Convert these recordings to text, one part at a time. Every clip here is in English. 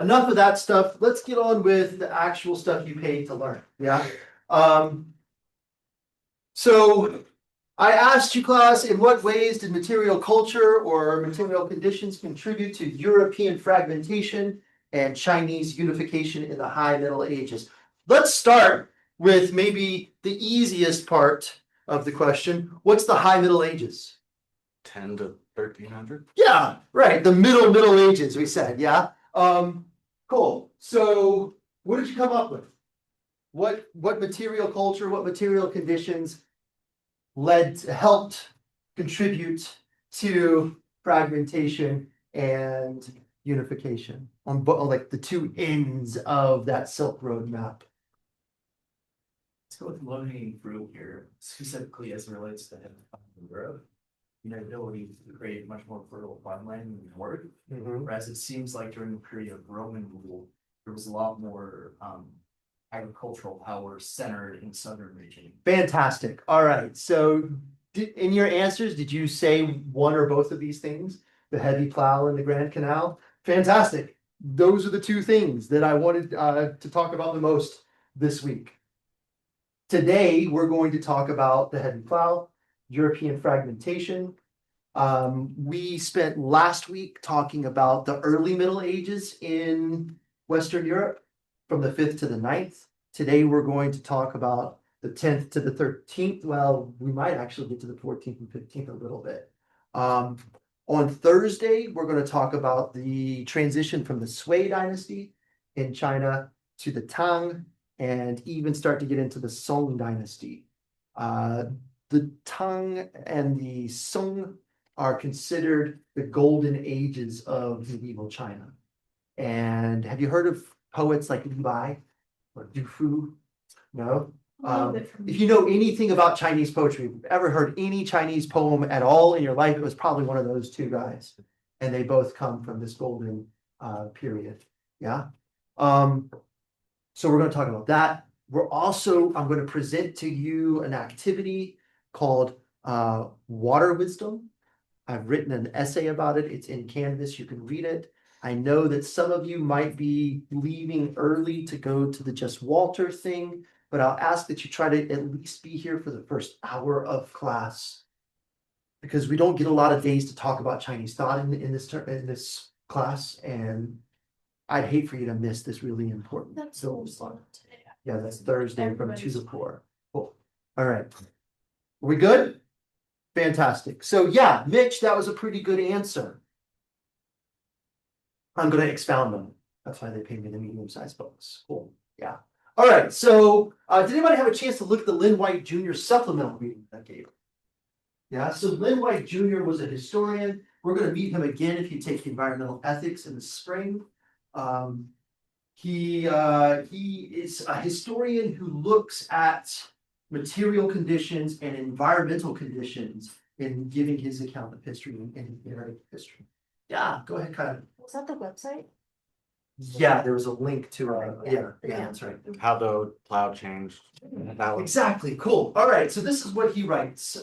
enough of that stuff. Let's get on with the actual stuff you paid to learn. Yeah. Um, so I asked you, class, in what ways did material culture or material conditions contribute to European fragmentation and Chinese unification in the High Middle Ages? Let's start with maybe the easiest part of the question. What's the High Middle Ages? 10 to 1300. Yeah, right. The Middle Ages, we said. Yeah. Cool. So what did you come up with? What material culture, what material conditions helped contribute to fragmentation and unification on like the two ends of that Silk Road map? Let's go with low-hanging fruit here, specifically as it relates to Europe. You know, ability to create much more fertile farmland in the north, whereas it seems like during the period of Roman rule, there was a lot more agricultural power centered in southern region. Fantastic. All right. So in your answers, did you say one or both of these things? The heavy plow and the Grand Canal? Fantastic. Those are the two things that I wanted to talk about the most this week. Today, we're going to talk about the heavy plow, European fragmentation. We spent last week talking about the early Middle Ages in Western Europe from the 5th to the 9th. Today, we're going to talk about the 10th to the 13th. Well, we might actually get to the 14th and 15th a little bit. On Thursday, we're going to talk about the transition from the Sui dynasty in China to the Tang, and even start to get into the Song dynasty. The Tang and the Song are considered the golden ages of medieval China. And have you heard of poets like Li Bai or Du Fu? No? If you know anything about Chinese poetry, if you've ever heard any Chinese poem at all in your life, it was probably one of those two guys. And they both come from this golden period. Yeah. So we're going to talk about that. I'm going to present to you an activity called Water Wisdom. I've written an essay about it. It's in Canvas. You can read it. I know that some of you might be leaving early to go to the Just Walter thing, but I'll ask that you try to at least be here for the first hour of class, because we don't get a lot of days to talk about Chinese thought in this class, and I'd hate for you to miss this really important. That's so fun today. Yeah, that's Thursday from 2 to 4. Cool. All right. Are we good? Fantastic. So yeah, Mitch, that was a pretty good answer. I'm going to expound on it. That's why they paid me the medium-sized books. Cool. Yeah. All right. So did anybody have a chance to look at the Lynn White Jr. supplemental reading that I gave? Yeah. So Lynn White Jr. was a historian. We're going to meet him again if you take environmental ethics in the spring. He is a historian who looks at material conditions and environmental conditions in giving his account of history and narrative history. Yeah, go ahead, Kyle. Was that the website? Yeah, there was a link to yeah, that's right. How the plow changed. That was Exactly, cool. All right, so this is what he writes.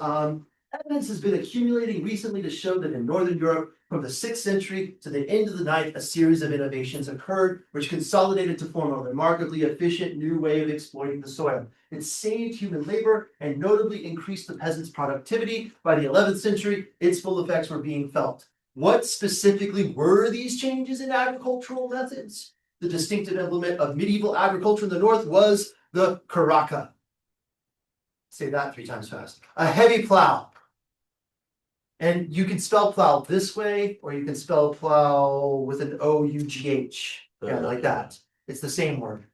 Evidence has been accumulating recently to show that in Northern Europe, from the 6th century to the end of the 9th, a series of innovations occurred, which consolidated to form a remarkably efficient new way of exploiting the soil. It saved human labor and notably increased the peasants' productivity. By the 11th century, its full effects were being felt. What specifically were these changes in agricultural methods? The distinctive implement of medieval agriculture in the north was the carraca. Say that 3 times fast. A heavy plow. And you can spell plow this way, or you can spell plow with an O-U-G-H. Yeah, like that. It's the same word.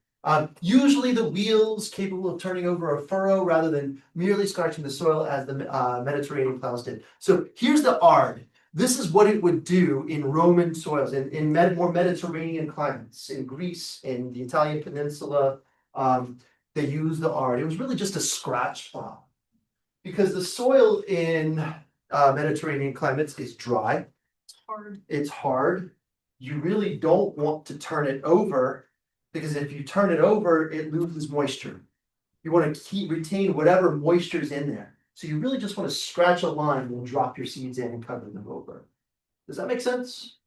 Usually the wheels capable of turning over a furrow rather than merely scratching the soil as the Mediterranean plows did. So here's the ard. This is what it would do in Roman soils, in more Mediterranean climates, in Greece, in the Italian peninsula. They used the ard. It was really just a scratch plow, because the soil in Mediterranean climates is dry. It's hard. It's hard. You really don't want to turn it over, because if you turn it over, it loses moisture. You want to retain whatever moisture is in there. So you really just want to scratch a line and drop your seeds in and cover them over. Does that make sense?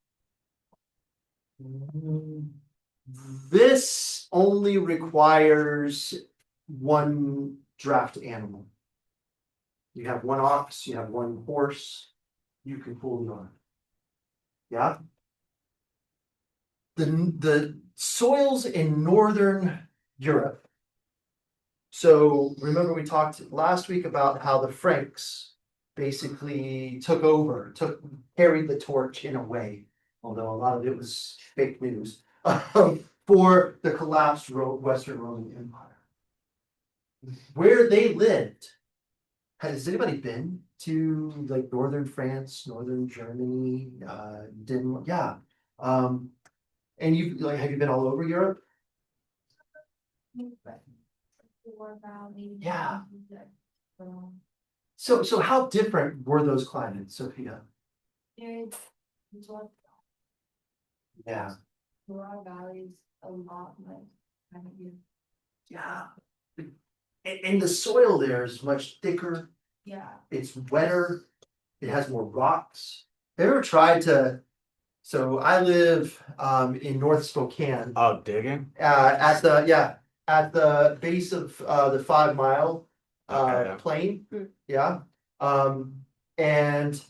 This only requires one draft animal. You have one ox, you have one horse, you can pull it on. Yeah? The soils in northern Europe. So remember we talked last week about how the Franks basically carried the torch in a way, although a lot of it was fake news, for the collapsed Western Roman Empire. Where they lived, has anybody been to like northern France, northern Germany, Denmark? Yeah. And have you been all over Europe? Yeah. So how different were those climates, Sophia? Yeah. Valleys a lot like kind of you. Yeah. And the soil there is much thicker, Yeah. it's wetter, it has more rocks. Have you ever tried to, so I live in North Spokane, Oh, digging? at the base of the 5 Mile Okay. plain, Mm. yeah. And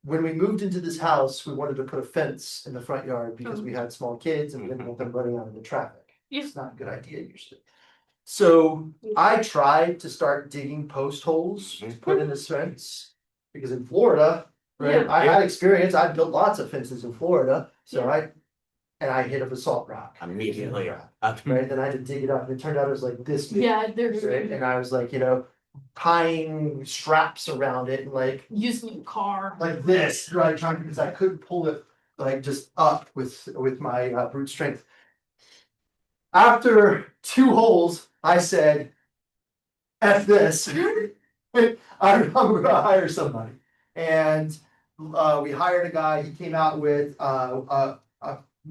when we moved into this house, we wanted to put a fence in the front yard because we had small kids and we didn't want them running out into traffic. Yeah. It's not a good idea usually. So I tried to start digging post holes to put in this fence, because in Florida, right, Yeah. I had experience, I built lots of fences in Florida, so Yeah. I hit a basalt rock. Immediately. Right, then I had to dig it up, and it turned out it was like this big. Yeah, they're Right, and I was like, tying straps around it and like using a car. this, right, because I couldn't pull it like just up with my brute strength. After 2 holes, I said, F this. I'm gonna hire somebody. And we hired a guy, he came out with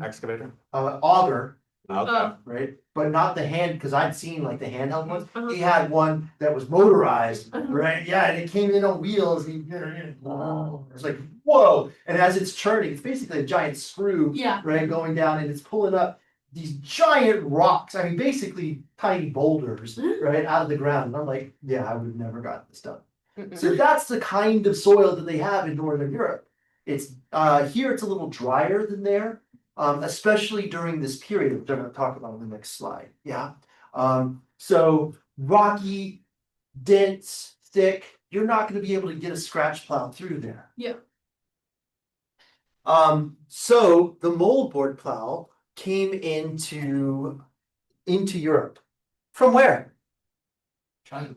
Excavator? auger, Okay. right? But not the hand, because I'd seen like the handheld ones. Uh-huh. He had one that was motorized, Uh-huh. right? Yeah, and it came in on wheels. And it was like, whoa! And as it's churning, it's basically a giant screw, Yeah. right, going down, and it's pulling up these giant rocks. I mean, basically tiny boulders, right, out of the ground. And I'm like, yeah, I would have never gotten this done. So that's the kind of soil that they have in Northern Europe. It's here it's a little drier than there, especially during this period, which I'm going to talk about on the next slide. Yeah. So rocky, dense, thick, you're not going to be able to get a scratch plow through there. Yeah. So the moldboard plow came into Europe. From where? China.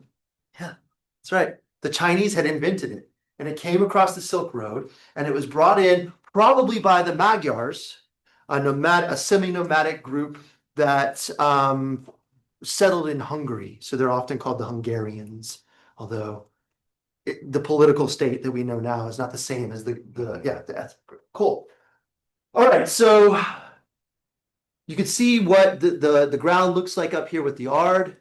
Yeah, that's right. The Chinese had invented it, and it came across the Silk Road, and it was brought in probably by the Magyars, a semi-nomadic group that settled in Hungary. So they're often called the Hungarians, although the political state that we know now is not the same as the ethnic group. Cool. All right, so you can see what the ground looks like up here with the Ard.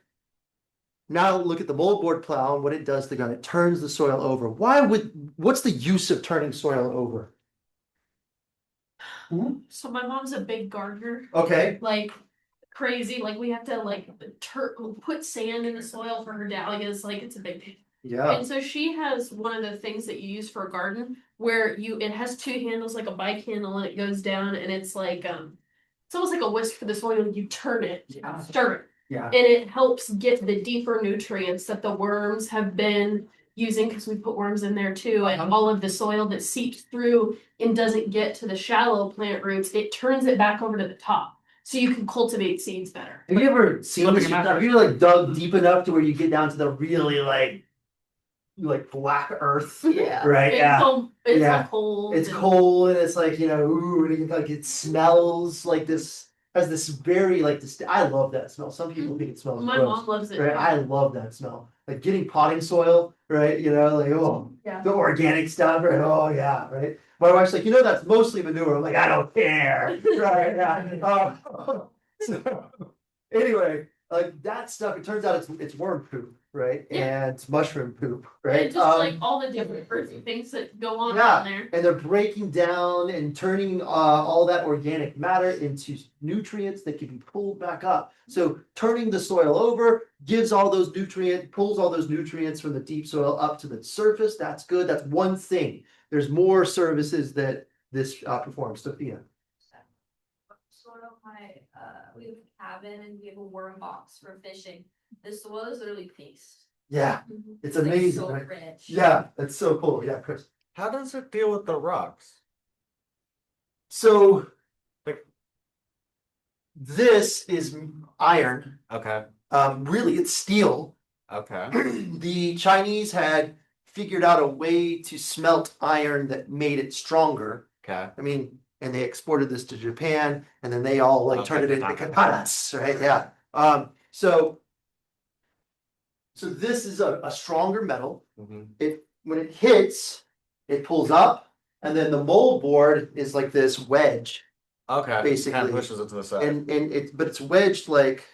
Now look at the moldboard plow and what it does to the ground. It turns the soil over. What's the use of turning soil over? So my mom's a big gardener, Okay, like crazy. Like we have to like put sand in the soil for her dahlias. Like it's a big deal. yeah, And so she has one of the things that you use for a garden where it has 2 handles, like a bike handle, and it goes down, and it's like it's almost like a whisk for the soil. You turn it, stir it, yeah. and it helps get the deeper nutrients that the worms have been using, because we put worms in there too, and all of the soil that seeps through and doesn't get to the shallow plant roots, it turns it back over to the top, so you can cultivate seeds better. Have you ever seen Look this? at my- Have you like dug deep enough to where you get down to the really like black earth? Yeah. Right, It's yeah. it's Yeah. like cold. It's and- cold and it's like, ooh, and it smells like this, has this very I love that smell. Some people think it smells My gross. mom loves it. Right, I love that smell. Like getting potting soil, right? Yeah. The organic stuff, right? Oh yeah, right. My wife's like, that's mostly manure. I'm like, I don't care, right? Yeah. So anyway, like that stuff. It turns out it's worm poop, right? Yeah. And mushroom poop, And right? just like all the different things that go on Yeah. down there. And they're breaking down and turning all that organic matter into nutrients that can be pulled back up. So turning the soil over gives all those nutrients, pulls all those nutrients from the deep soil up to the surface. That's good. That's one thing. There's more services that this performs. Sophia. Sort of we have a cabin and we have a worm box for fishing. The soil is literally paste. Yeah, Mhm. it's Like, amazing, so right? rich. Yeah, that's so cool. Yeah, Chris. How does it deal with the rocks? So Like- this is iron. Okay, Really, it's steel. okay, The Chinese had figured out a way to smelt iron that made it stronger. okay. I mean, and they exported this to Japan, and then they all like turned it into katanas, right? Yeah. So this is a stronger metal. Mhm. When it hits, it pulls up, and then the mold board is like this wedge, Okay, kind Basically. of pushes it to the side. and it's wedged like.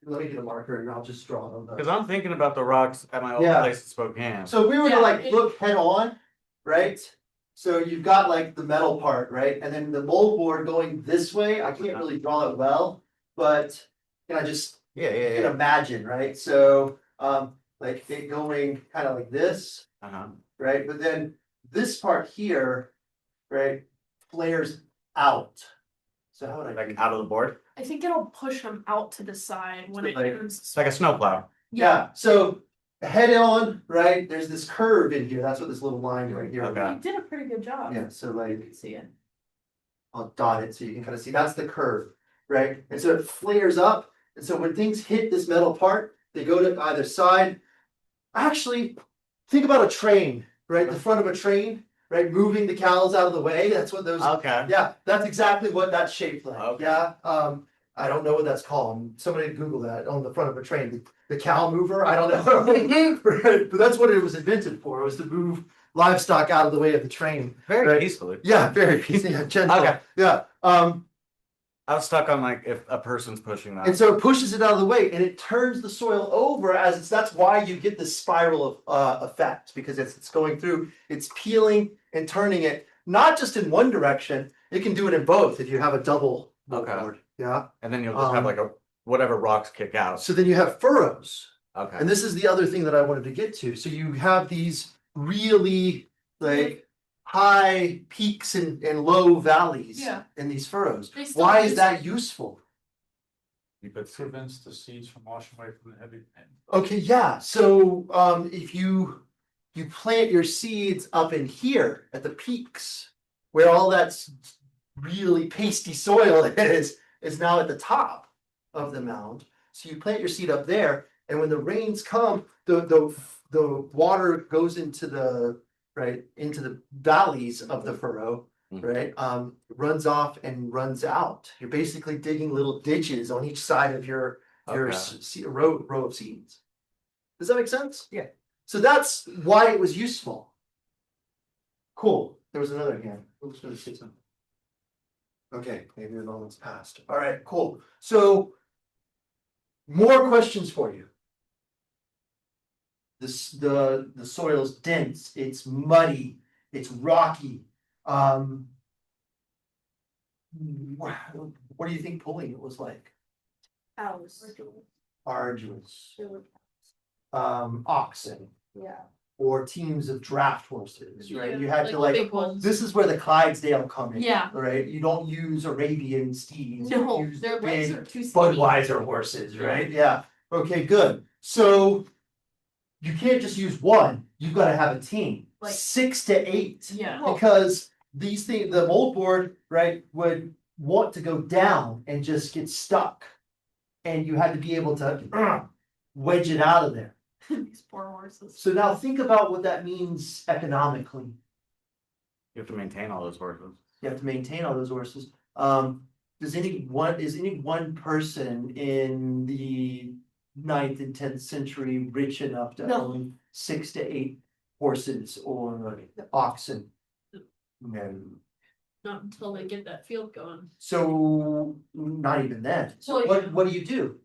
Let me get a marker and I'll just draw them. Because I'm thinking about the rocks at my old Yeah. place in Spokane. So if we were to Yeah, like it- look head on, right? So you've got like the metal part, right? And then the mold board going this way. I can't really draw it well, but can I just Yeah, you yeah, can yeah. imagine, right? So like it going kind of like this, Uh-huh. right? But then this part here, right, flares out. So how would I Like out of the board. I think it'll push them out to the side when So, it like- turns. It's like a snowplow. Yeah, so head on, right? There's this curve in here. That's what this little line right here. Okay. You did a pretty good job. Yeah, so You like can see it. I'll dot it so you can kind of see that's the curve, right? And so it flares up. And so when things hit this metal part, they go to either side. Actually, think about a train, right? The front of a train, right? Moving the cows out of the way. That's what those. Okay. Yeah, that's exactly what that's shaped like. Okay. Yeah. I don't know what that's called. Somebody Google that on the front of a train. The cow mover. I don't know. Right, but that's what it was invented for. It was to move livestock out of the way of the train. Very Right. peacefully. Yeah, very easy. Yeah, gentle. Okay. Yeah. I was stuck on like if a person's pushing that. And so it pushes it out of the way and it turns the soil over as that's why you get this spiral of effect because it's going through, it's peeling and turning it, not just in one direction, it can do it in both if you have a double Okay. board. Yeah. And then you'll just have like a whatever rocks kick out. So then you have furrows. Okay. And this is the other thing that I wanted to get to. So you have these really like high peaks and low valleys Yeah. in these furrows. They still Why is use- that useful? It prevents the seeds from washing away from the heavy. Okay, yeah, so if you plant your seeds up in here at the peaks, where all that's really pasty soil is now at the top of the mound. So you plant your seed up there, and when the rains come, the water goes into the into the valleys of the furrow, right? Runs off and runs out. You're basically digging little ditches on each side of your Okay. row of seeds. Does that make sense? Yeah. So that's why it was useful. Cool. There was another hand. Who's gonna say something? Okay, maybe the moment's passed. All right, cool. So more questions for you. The soil's dense, it's muddy, it's rocky. What do you think pulling it was like? Cows. Arduous. Oxen Yeah. or teams of draft horses, right? Yeah, You had to big like, ones. this is where the Clydesdale come in. Yeah. Right? You don't use Arabian steeds. you No, use their legs big are too skinny. Budweiser horses, right? Yeah. Okay, good. So you can't just use one. You've got to have a team, Like- 6 to 8, Yeah. because these things, the mold board, right, would want to go down and just get stuck, and you had to be able to wedge it out of there. These poor horses. So now think about what that means economically. You have to maintain all those horses. You have to maintain all those horses. Is any one person in the 9th and 10th century rich enough to No. own 6 to 8 horses or oxen? No. Not until they get that field going. So not even then. So Well, what do you do?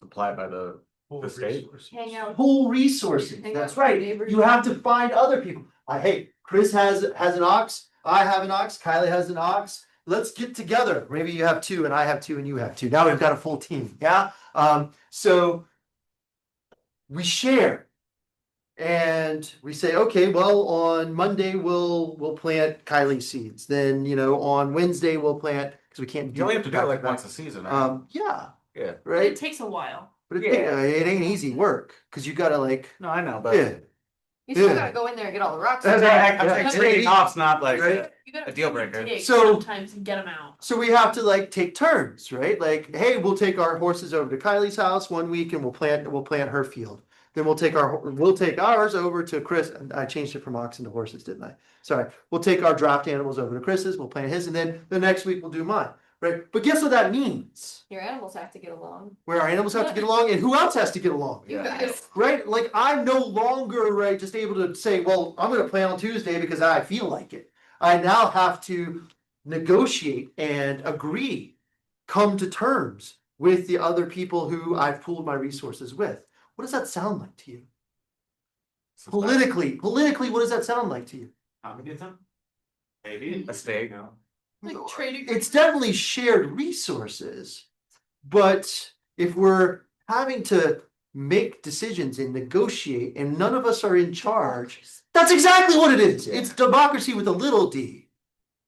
supplied by the state? Hang out. Pool resources, Hang that's out with right. neighbors. You have to find other people. Hey, Chris has an ox, I have an ox, Kylie has an ox. Let's get together. Maybe you have two and I have two and you have two. Now we've got a full team, yeah? So we share. And we say, okay, well, on Monday we'll plant Kylie seeds. Then, on Wednesday we'll plant, because we can't do You only have to do it like back-to-back. once a season, right? Yeah, Yeah. But right? it takes a while. But Yeah. it ain't easy work, because you gotta No, I know, but. yeah. You still Yeah. gotta go in there and get all the rocks. I'm Yeah. saying treating off's not like, Right. You gotta A deal really breaker. dig So- sometimes and get them out. So we have to take turns, right? Like, hey, we'll take our horses over to Kylie's house one week and we'll plant her field. Then we'll take ours over to Chris, and I changed it from oxen to horses, didn't I? Sorry. We'll take our draft animals over to Chris's, we'll plant his, and then the next week we'll do mine, right? But guess what that means? Your animals have to get along. Where our animals have to get along, and who else has to get along? You Yeah. guys. Right? Like, I'm no longer, right, just able to say, well, I'm gonna play on Tuesday because I feel like it. I now have to negotiate and agree, come to terms with the other people who I've pooled my resources with. What does that sound like to you? Politically, what does that sound like to you? Communism? Maybe. a state. Like trading. It's definitely shared resources, but if we're having to make decisions and negotiate and none of us are in charge, that's exactly what it is. It's democracy with a little d.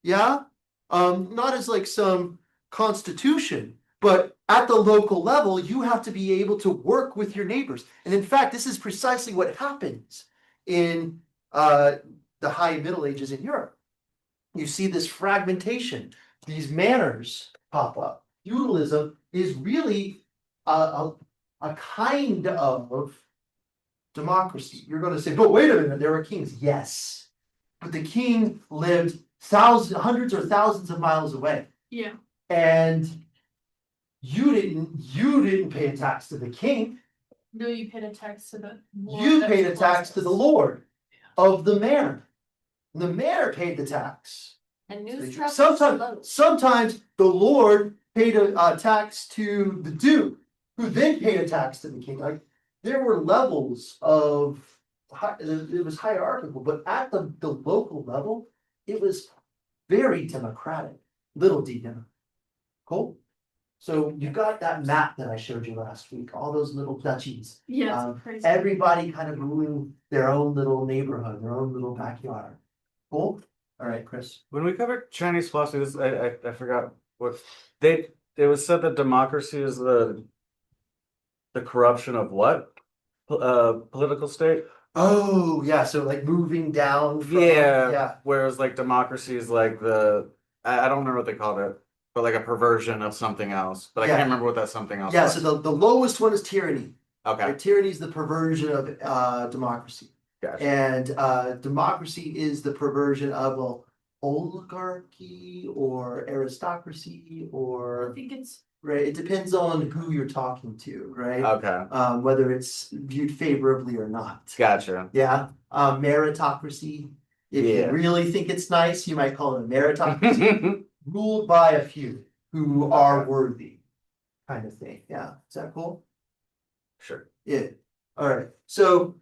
Yeah? Not as some constitution, but at the local level, you have to be able to work with your neighbors. And in fact, this is precisely what happens in the High Middle Ages in Europe. You see this fragmentation, these manners pop up. Feudalism is really a kind of democracy. You're going to say, but wait a minute, there were kings. Yes, but the king lived hundreds or thousands of miles away, Yeah. and you didn't pay a tax to the king. No, you paid a tax to the. Lord You that paid a blessed tax to us. the Lord of the manor. The manor paid the tax. And news travels slow. Sometimes the Lord paid a tax to the duke, who then paid a tax to the king. Like, there were levels of it was hierarchical, but at the local level, it was very democratic, little d democratic. Cool. So you got that map that I showed you last week, all those little duchies. Yeah, it's crazy. Everybody kind of ruling their own little neighborhood, their own little backyard. Cool. All right, Chris. When we covered Chinese philosophy, I forgot what it was said that democracy is the corruption of what? Political state? Oh, yeah. So moving down from Yeah. Whereas democracy is I don't remember what they called it, but a perversion of something else. But I Yeah. can't remember what that something else Yeah, was. so the lowest one is tyranny. Okay. Right? Tyranny is the perversion of democracy. Gotcha. And democracy is the perversion of oligarchy or aristocracy I or think it's. right. It depends on who you're talking to, right? Okay. Whether it's viewed favorably or not. Gotcha. Yeah. Meritocracy. If Yeah. you really think it's nice, you might call it a meritocracy. Ruled by a few who are worthy, kind of thing. Yeah. Is that cool? Sure. Yeah. All right. So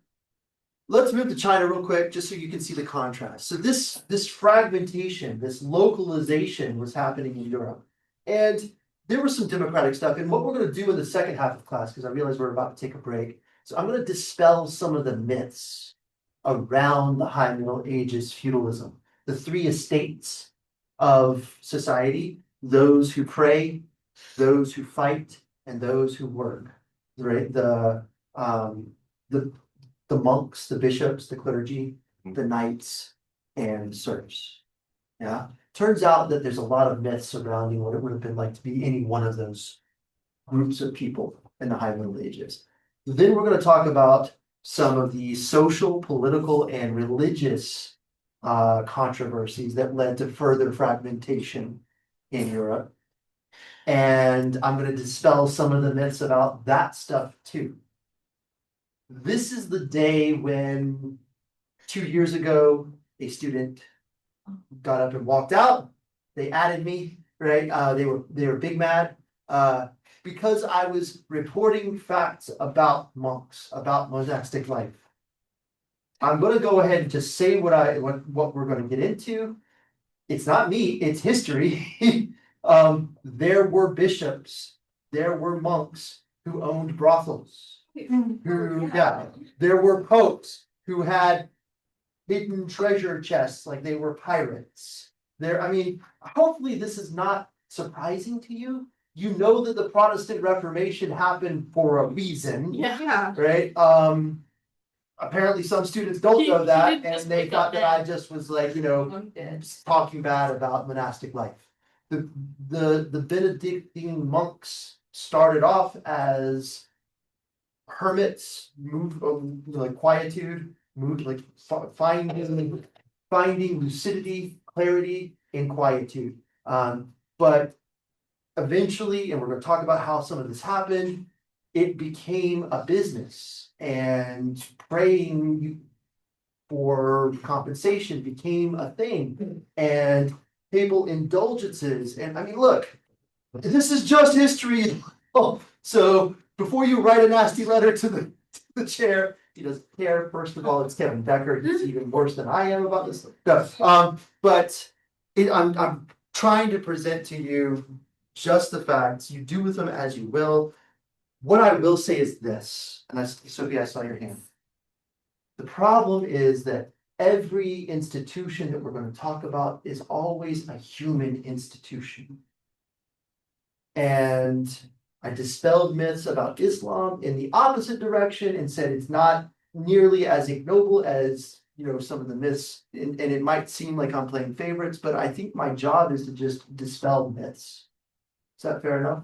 let's move to China real quick, just so you can see the contrast. So this fragmentation, this localization was happening in Europe. And there was some democratic stuff. And what we're going to do in the second half of class, because I realize we're about to take a break. So I'm going to dispel some of the myths around the High Middle Ages feudalism. The three estates of society: those who pray, those who fight, and those who work. Right? The monks, the bishops, the clergy, the knights, and serfs. Yeah. Turns out that there's a lot of myths surrounding what it would have been like to be any one of those groups of people in the High Middle Ages. Then we're going to talk about some of the social, political, and religious controversies that led to further fragmentation in Europe. And I'm going to dispel some of the myths about that stuff too. This is the day when 2 years ago, a student got up and walked out. They added me, right? They were big mad. because I was reporting facts about monks, about monastic life. I'm gonna go ahead and just say what we're gonna get into. It's not me, it's history. There were bishops, there were monks who owned brothels. There were popes who had hidden treasure chests like they were pirates. Hopefully this is not surprising to you. You know that the Protestant Reformation happened for a reason, Yeah. right? Apparently some students don't know He that, didn't and just they wake up thought that dead. I just was like, talking bad about monastic life. The Benedictine monks started off as hermits, like quietude, finding lucidity, clarity in quietude. But eventually, and we're going to talk about how some of this happened, it became a business, and praying for compensation became a thing, and papal indulgences. And look, this is just history. So before you write a nasty letter to the chair, he doesn't care. First of all, it's Kevin Becker. He's even worse than I am about this. No, but I'm trying to present to you just the facts. You do with them as you will. What I will say is this, and Sophie, I saw your hand. The problem is that every institution that we're going to talk about is always a human institution. And I dispelled myths about Islam in the opposite direction and said it's not nearly as ignoble as some of the myths, and it might seem like I'm playing favorites, but I think my job is to just dispel myths. Is that fair enough?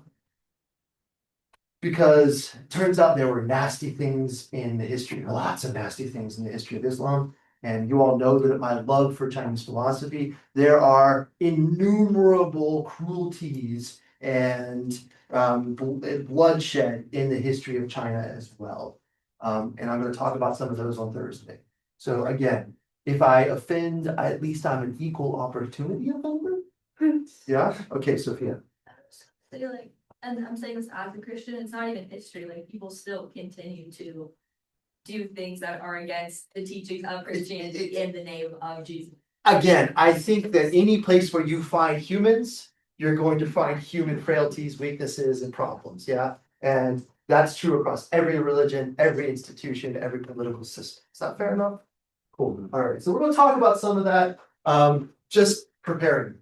Because it turns out there were nasty things in the history, lots of nasty things in the history of Islam. And you all know that my love for Chinese philosophy, there are innumerable cruelties and bloodshed in the history of China as well. And I'm going to talk about some of those on Thursday. So again, if I offend, at least I'm an equal opportunity offender. Yeah? Okay, Sophia. So and I'm saying this as a Christian, it's not even history, like people still continue to do things that are against the teachings of Christianity in the name of Jesus. Again, I think that any place where you find humans, you're going to find human frailties, weaknesses, and problems, yeah? And that's true across every religion, every institution, every political system. Is that fair enough? Cool. All right, so we're going to talk about some of that. Just preparing.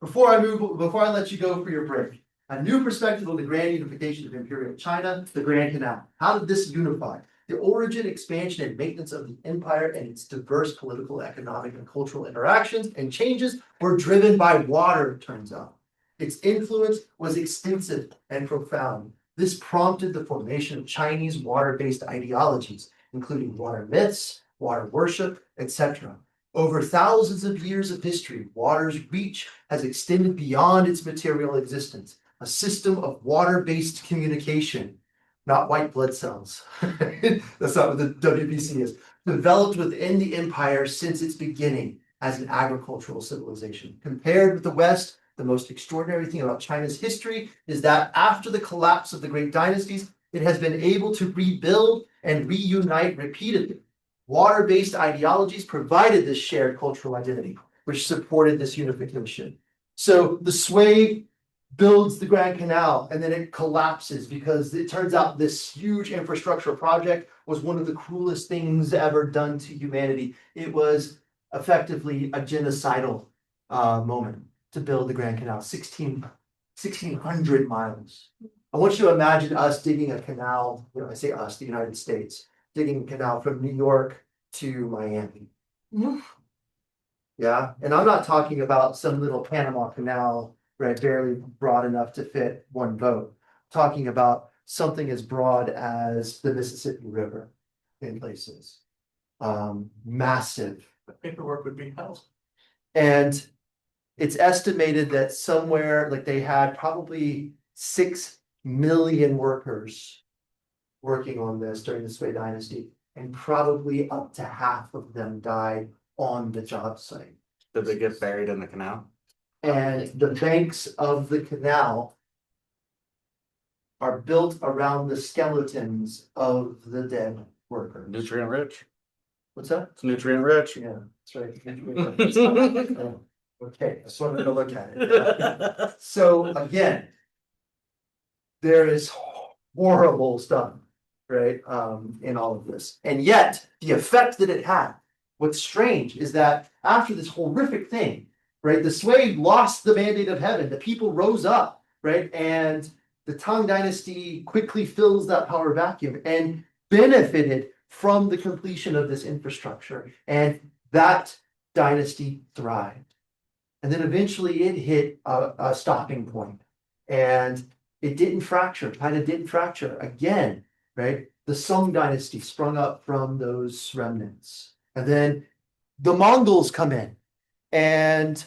Before I let you go for your break, a new perspective on the grand unification of Imperial China, the Grand Canal. How did this unify? The origin, expansion, and maintenance of the empire and its diverse political, economic, and cultural interactions and changes were driven by water, it turns out. Its influence was extensive and profound. This prompted the formation of Chinese water-based ideologies, including water myths, water worship, etc. Over thousands of years of history, water's reach has extended beyond its material existence. A system of water-based communication, not white blood cells. That's not what the WBC is. Developed within the empire since its beginning as an agricultural civilization. Compared with the West, the most extraordinary thing about China's history is that after the collapse of the great dynasties, it has been able to rebuild and reunite repeatedly. Water-based ideologies provided this shared cultural identity, which supported this unification. So the Sui builds the Grand Canal and then it collapses because it turns out this huge infrastructure project was one of the cruelest things ever done to humanity. It was effectively a genocidal moment to build the Grand Canal, 1,600 miles. I want you to imagine us digging a canal, I say us, the United States, digging a canal from New York to Miami. Yeah, and I'm not talking about some little Panama Canal, right, barely broad enough to fit one boat. I'm talking about something as broad as the Mississippi River in places. Massive. The paperwork would be held. And it's estimated that somewhere, like they had probably 6 million workers working on this during the Sui dynasty, and probably up to half of them died on the job site. Did they get buried in the canal? And the banks of the canal are built around the skeletons of the dead workers. Nutrient rich. What's that? It's nutrient rich. Yeah, that's right. Yeah. Okay, that's what I'm gonna look at it. So again, there is horrible stuff, right, in all of this. And yet, the effect that it had, what's strange is that after this horrific thing, right, the Sui lost the mandate of heaven, the people rose up, right, and the Tang Dynasty quickly fills that power vacuum and benefited from the completion of this infrastructure. And that dynasty thrived. And then eventually it hit a stopping point. And it didn't fracture, kind of didn't fracture again, right? The Song dynasty sprung up from those remnants. And then the Mongols come in and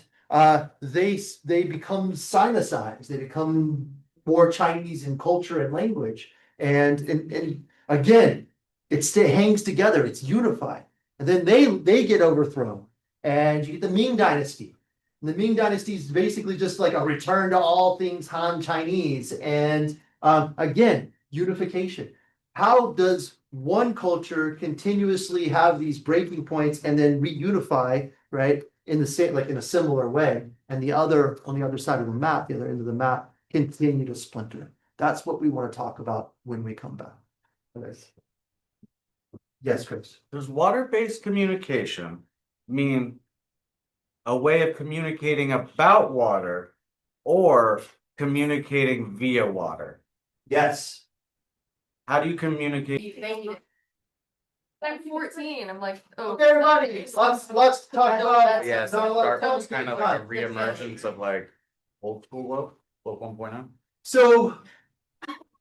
they become Sinicized, they become more Chinese in culture and language. And again, hangs together, it's unified. And then they get overthrown. And you get the Ming dynasty. And the Ming dynasty is basically just like a return to all things Han Chinese. And again, unification. How does one culture continuously have these breaking points and then reunify, right? In the same, like in a similar way, and the other on the other side of the map, the other end of the map, continue to splinter. That's what we want to talk about when we come back. Yes, Chris. Does water-based communication mean a way of communicating about water or communicating via water? Yes. How do you communicate? I'm 14. I'm like, oh. Okay, everybody, let's talk about. Yes, No, dark let's was kind of talk like a about- reemergence of like old school woke 1.0. So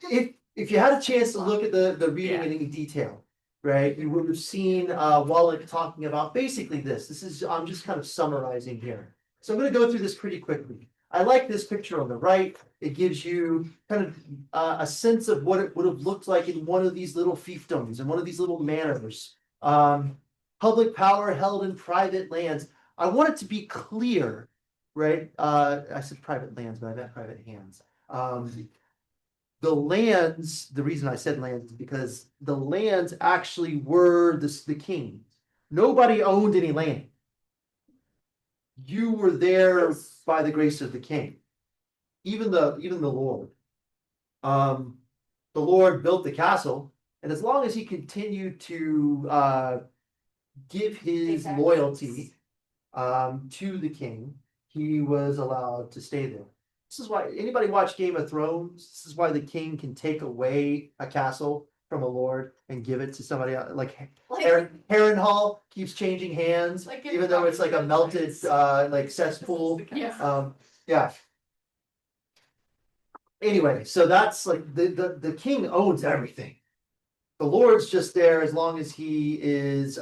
if you had a chance to look at the reading in any detail, right, you would have seen Wallach talking about basically this. This is, I'm just kind of summarizing here. So I'm going to go through this pretty quickly. I like this picture on the right. It gives you kind of a sense of what it would have looked like in one of these little fiefdoms, in one of these little manors. Public power held in private lands. I want it to be clear, right? I said private lands, but I meant private hands. The lands, the reason I said lands is because the lands actually were the king. Nobody owned any land. You were there by the grace of the king. Even the Lord. The Lord built the castle, and as long as he continued to give his loyalty to the king, he was allowed to stay there. This is why anybody watch Game of Thrones? This is why the king can take away a castle from a lord and give it to somebody else. Like Harrenhal keeps changing hands, Like in even though it's like a Game of melted Thrones. like cesspool. Yeah. Yeah. Anyway, so that's like the king owns everything. The Lord's just there as long as he is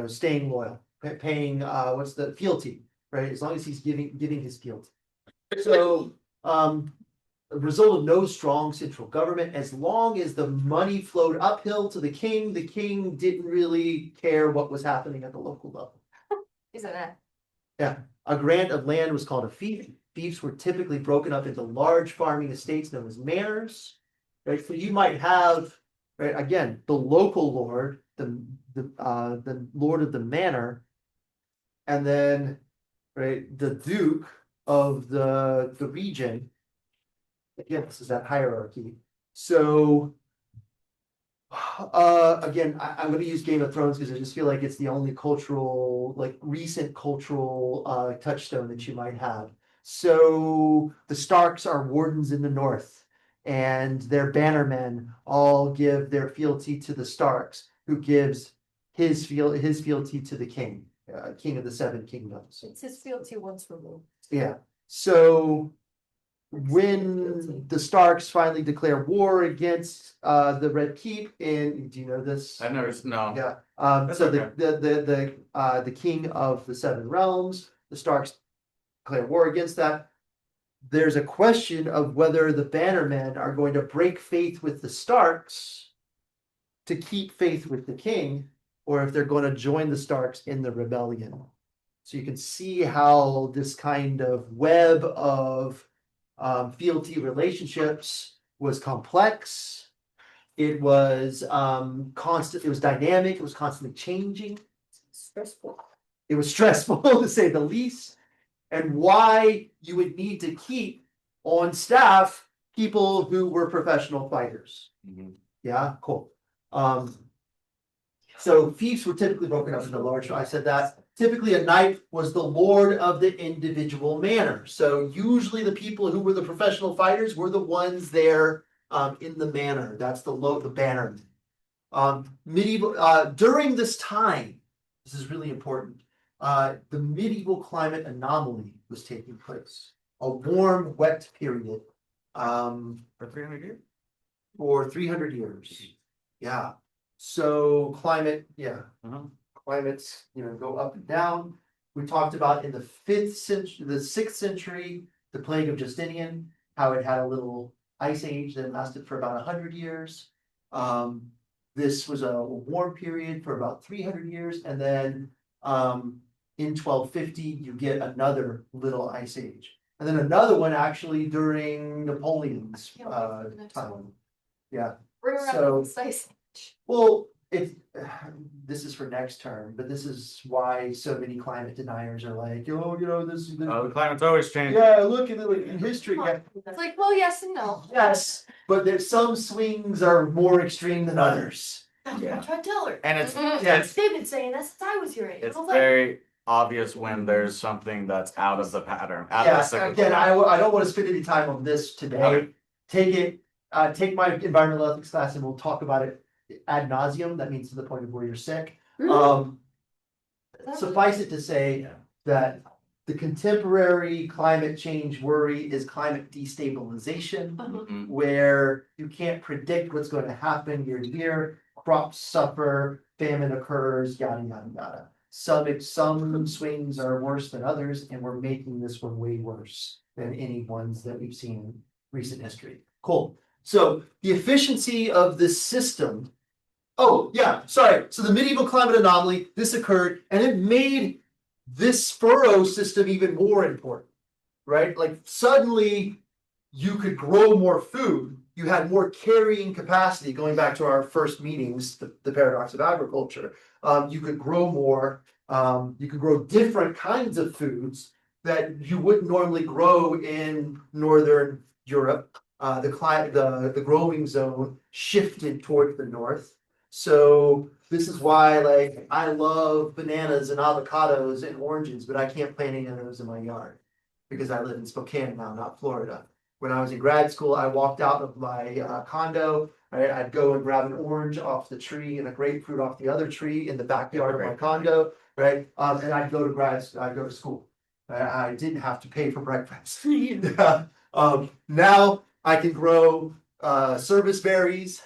staying loyal, paying what's the fealty, right? As long as he's giving his fealty. So a result of no strong central government, as long as the money flowed uphill to the king didn't really care what was happening at the local level. Isn't that? Yeah, a grant of land was called a fief. Fiefs were typically broken up into large farming estates known as manors. Right, so you might have, right, again, the local lord, the lord of the manor, and then, right, the duke of the region. Again, this is that hierarchy. So again, I'm going to use Game of Thrones because I just feel like it's the only cultural, like recent cultural touchstone that you might have. So the Starks are wardens in the north, and their bannermen all give their fealty to the Starks, who gives his fealty to the king, king of the seven kingdoms. It's his fealty once removed. Yeah. So when the Starks finally declare war against the Red Keep, and do you know this? I've never, no. Yeah. That's So okay. the king of the seven realms, the Starks declare war against that. There's a question of whether the Bannermen are going to break faith with the Starks to keep faith with the king, or if they're going to join the Starks in the rebellion. So you can see how this kind of web of fealty relationships was complex. It was constant, it was dynamic, it was constantly changing. Stressful. It was stressful to say the least. And why you would need to keep on staff people who were professional fighters. Mhm. Yeah, cool. So fiefs were typically broken up into large, I said that. Typically a knight was the lord of the individual manor. So usually the people who were the professional fighters were the ones there in the manor. That's the banner. Medieval during this time, this is really important. The medieval climate anomaly was taking place. A warm, wet period. For 300 years? For 300 years. Yeah. So climate, yeah, Mhm. climates, go up and down. We talked about in the 5th century, the 6th century, the plague of Justinian, how it had a little ice age that lasted for about 100 years. This was a warm period for about 300 years, and then in 1250 you get another little ice age, and then another one actually during Napoleon's time. Yeah. So- Well, this is for next term, but this is why so many climate deniers are like, this. The climate's always changing. Yeah, look at it in history. Yeah. It's like, well, yes and no. Yes, but there's some swings are more extreme than others. That's what I tried to tell her. And it's Yes. They've been saying that since I was your age. it's I was like, very obvious when there's something that's out of the pattern, out of the Yeah, cycle. again, I don't want to spend any time on this today. Okay. Take my environmental ethics class and we'll talk about it ad nauseum. That means to the point of where you're sick. Suffice it to say that the contemporary climate change worry is climate destabilization, Mhm. where you can't predict what's going to happen year to year. Crops suffer, famine occurs, yada, yada, yada. Some swings are worse than others, and we're making this one way worse than any ones that we've seen in recent history. Cool. So the efficiency of this system. Oh, yeah, sorry. So the medieval climate anomaly, this occurred, and it made this furrow system even more important, right? Like suddenly you could grow more food. You had more carrying capacity, going back to our first meetings, the paradox of agriculture. You could grow more, you could grow different kinds of foods that you wouldn't normally grow in Northern Europe. The growing zone shifted towards the north. So this is why, like, I love bananas and avocados and oranges, but I can't plant any of those in my yard because I live in Spokane now, not Florida. When I was in grad school, I walked out of my condo. Right? I'd go and grab an orange off the tree and a grapefruit off the other tree in the backyard of my condo, right? And I'd go to school. I didn't have to pay for breakfast. Now I can grow service berries.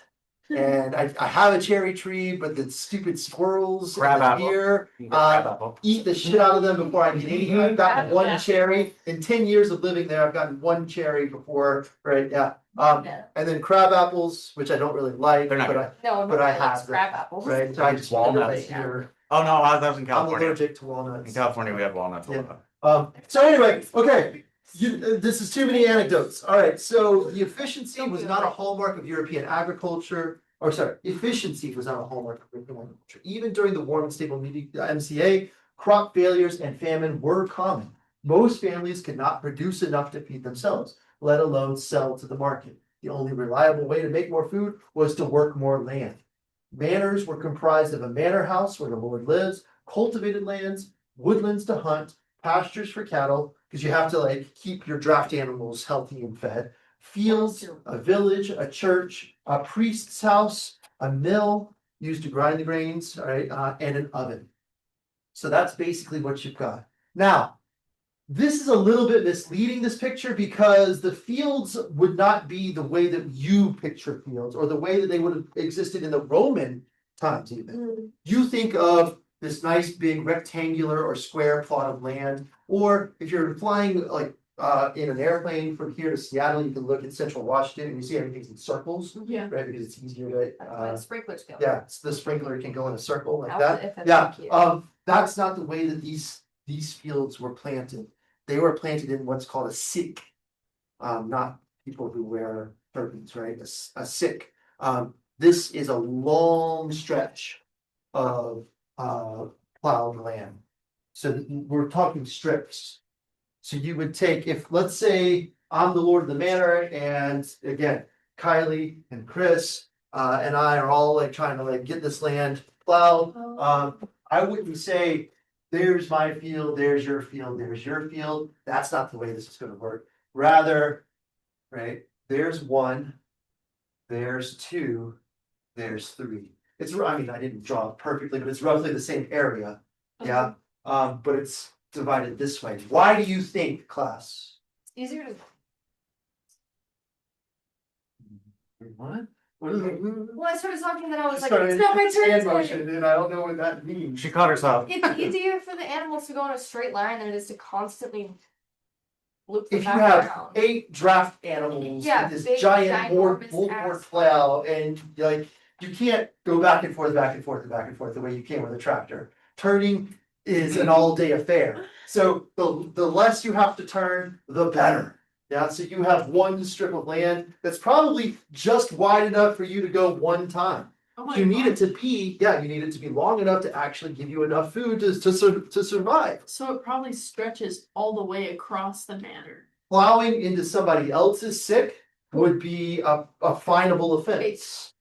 And I have a cherry tree, but the stupid squirrels Crab and the apple. deer You can get crab apple. eat the shit out of them before I get any. I've gotten one cherry in 10 years of living there. I've gotten one cherry before, right? Yeah. And then crab apples, which I don't really like, They're not but no, but I nobody likes have them, crab apples. right? So I just Walnuts. here. Oh no, I was in I'm California. allergic to In walnuts. California, we have walnuts. a Yeah. lot. So anyway, okay. This is too many anecdotes. All right, so the efficiency was not a hallmark of European agriculture. Or sorry, efficiency was not a hallmark of European agriculture. Even during the warm and stable MCA, crop failures and famine were common. Most families could not produce enough to feed themselves, let alone sell to the market. The only reliable way to make more food was to work more land. Manors were comprised of a manor house where the Lord lives, cultivated lands, woodlands to hunt, pastures for cattle, because you have to like keep your draft animals healthy and fed, fields, a village, a church, a priest's house, a mill used to grind the grains, all right, and an oven. So that's basically what you've got. Now, this is a little bit misleading, this picture, because the fields would not be the way that you picture fields or the way that they would have existed in the Roman times even. You think of this nice big rectangular or square plot of land, or if you're flying like in an airplane from here to Seattle, you can look at central Washington and you see everything's in circles, Yeah. right? Because it's easier to, That's why sprinklers go. yeah, the sprinkler can go in a circle like That's that. if it's Yeah, cute. that's not the way that these fields were planted. They were planted in what's called a sick, not people who wear turbans, right? A Sikh. This is a long stretch of plowed land. So we're talking strips. So you would take, if, let's say, I'm the Lord of the Manor, and again, Kylie and Chris, and I are all like trying to like get this land plowed. I wouldn't say, there's my field, there's your field, there's your field. That's not the way this is gonna work. Rather, right, there's one, there's two, there's three. It's, I mean, I didn't draw it perfectly, but it's roughly the same area. Yeah, but it's divided this way. Why do you think, class? Easier to. What? What is it? Well, I started talking, then I was like, Sorry, it's not my it's turn hand today. motion, and I don't know what that means. She caught herself. It's easier for the animals to go in a straight line than it is to constantly loop them If you back have around. 8 draft animals Yeah, with this big, giant ginormous board ass. plow, and like, you can't go back and forth, back and forth, and back and forth the way you can with a tractor. Turning is an all-day affair. So the less you have to turn, the better. Yeah, so you have one strip of land that's probably just wide enough for you to go one time. Oh my You need it God. to be, yeah, you need it to be long enough to actually give you enough food to survive. So it probably stretches all the way across the manor. Plowing into somebody else's sick would be a finable offense.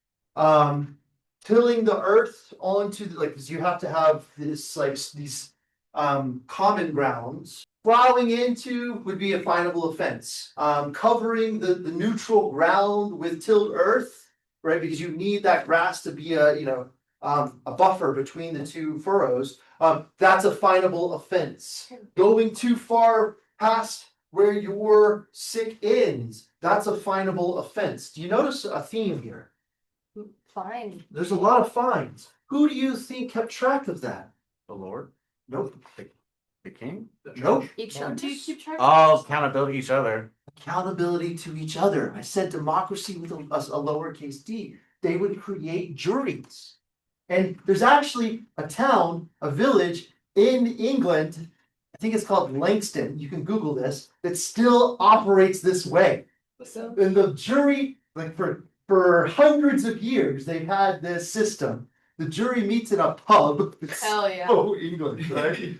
Tilling the earth onto the, like, cause you have to have this, like, these common grounds. Plowing into would be a finable offense. Covering the neutral ground with tilled earth, right? Because you need that grass to be a buffer between the two furrows. That's a finable offense. Going too far past where your sick ends, that's a finable offense. Do you notice a theme here? Fine. There's a lot of fines. Who do you think kept track of that? The Lord, Nope. the King. Nope. Each Do other. you keep track? Oh, accountability each other. Accountability to each other. I said democracy with a lowercase d. They would create juries. And there's actually a town, a village in England, I think it's called Langston, you can Google this, that still operates this way. So. And the jury, like for hundreds of years, they've had this system. The jury meets in a pub. It's Hell yeah. so English, right?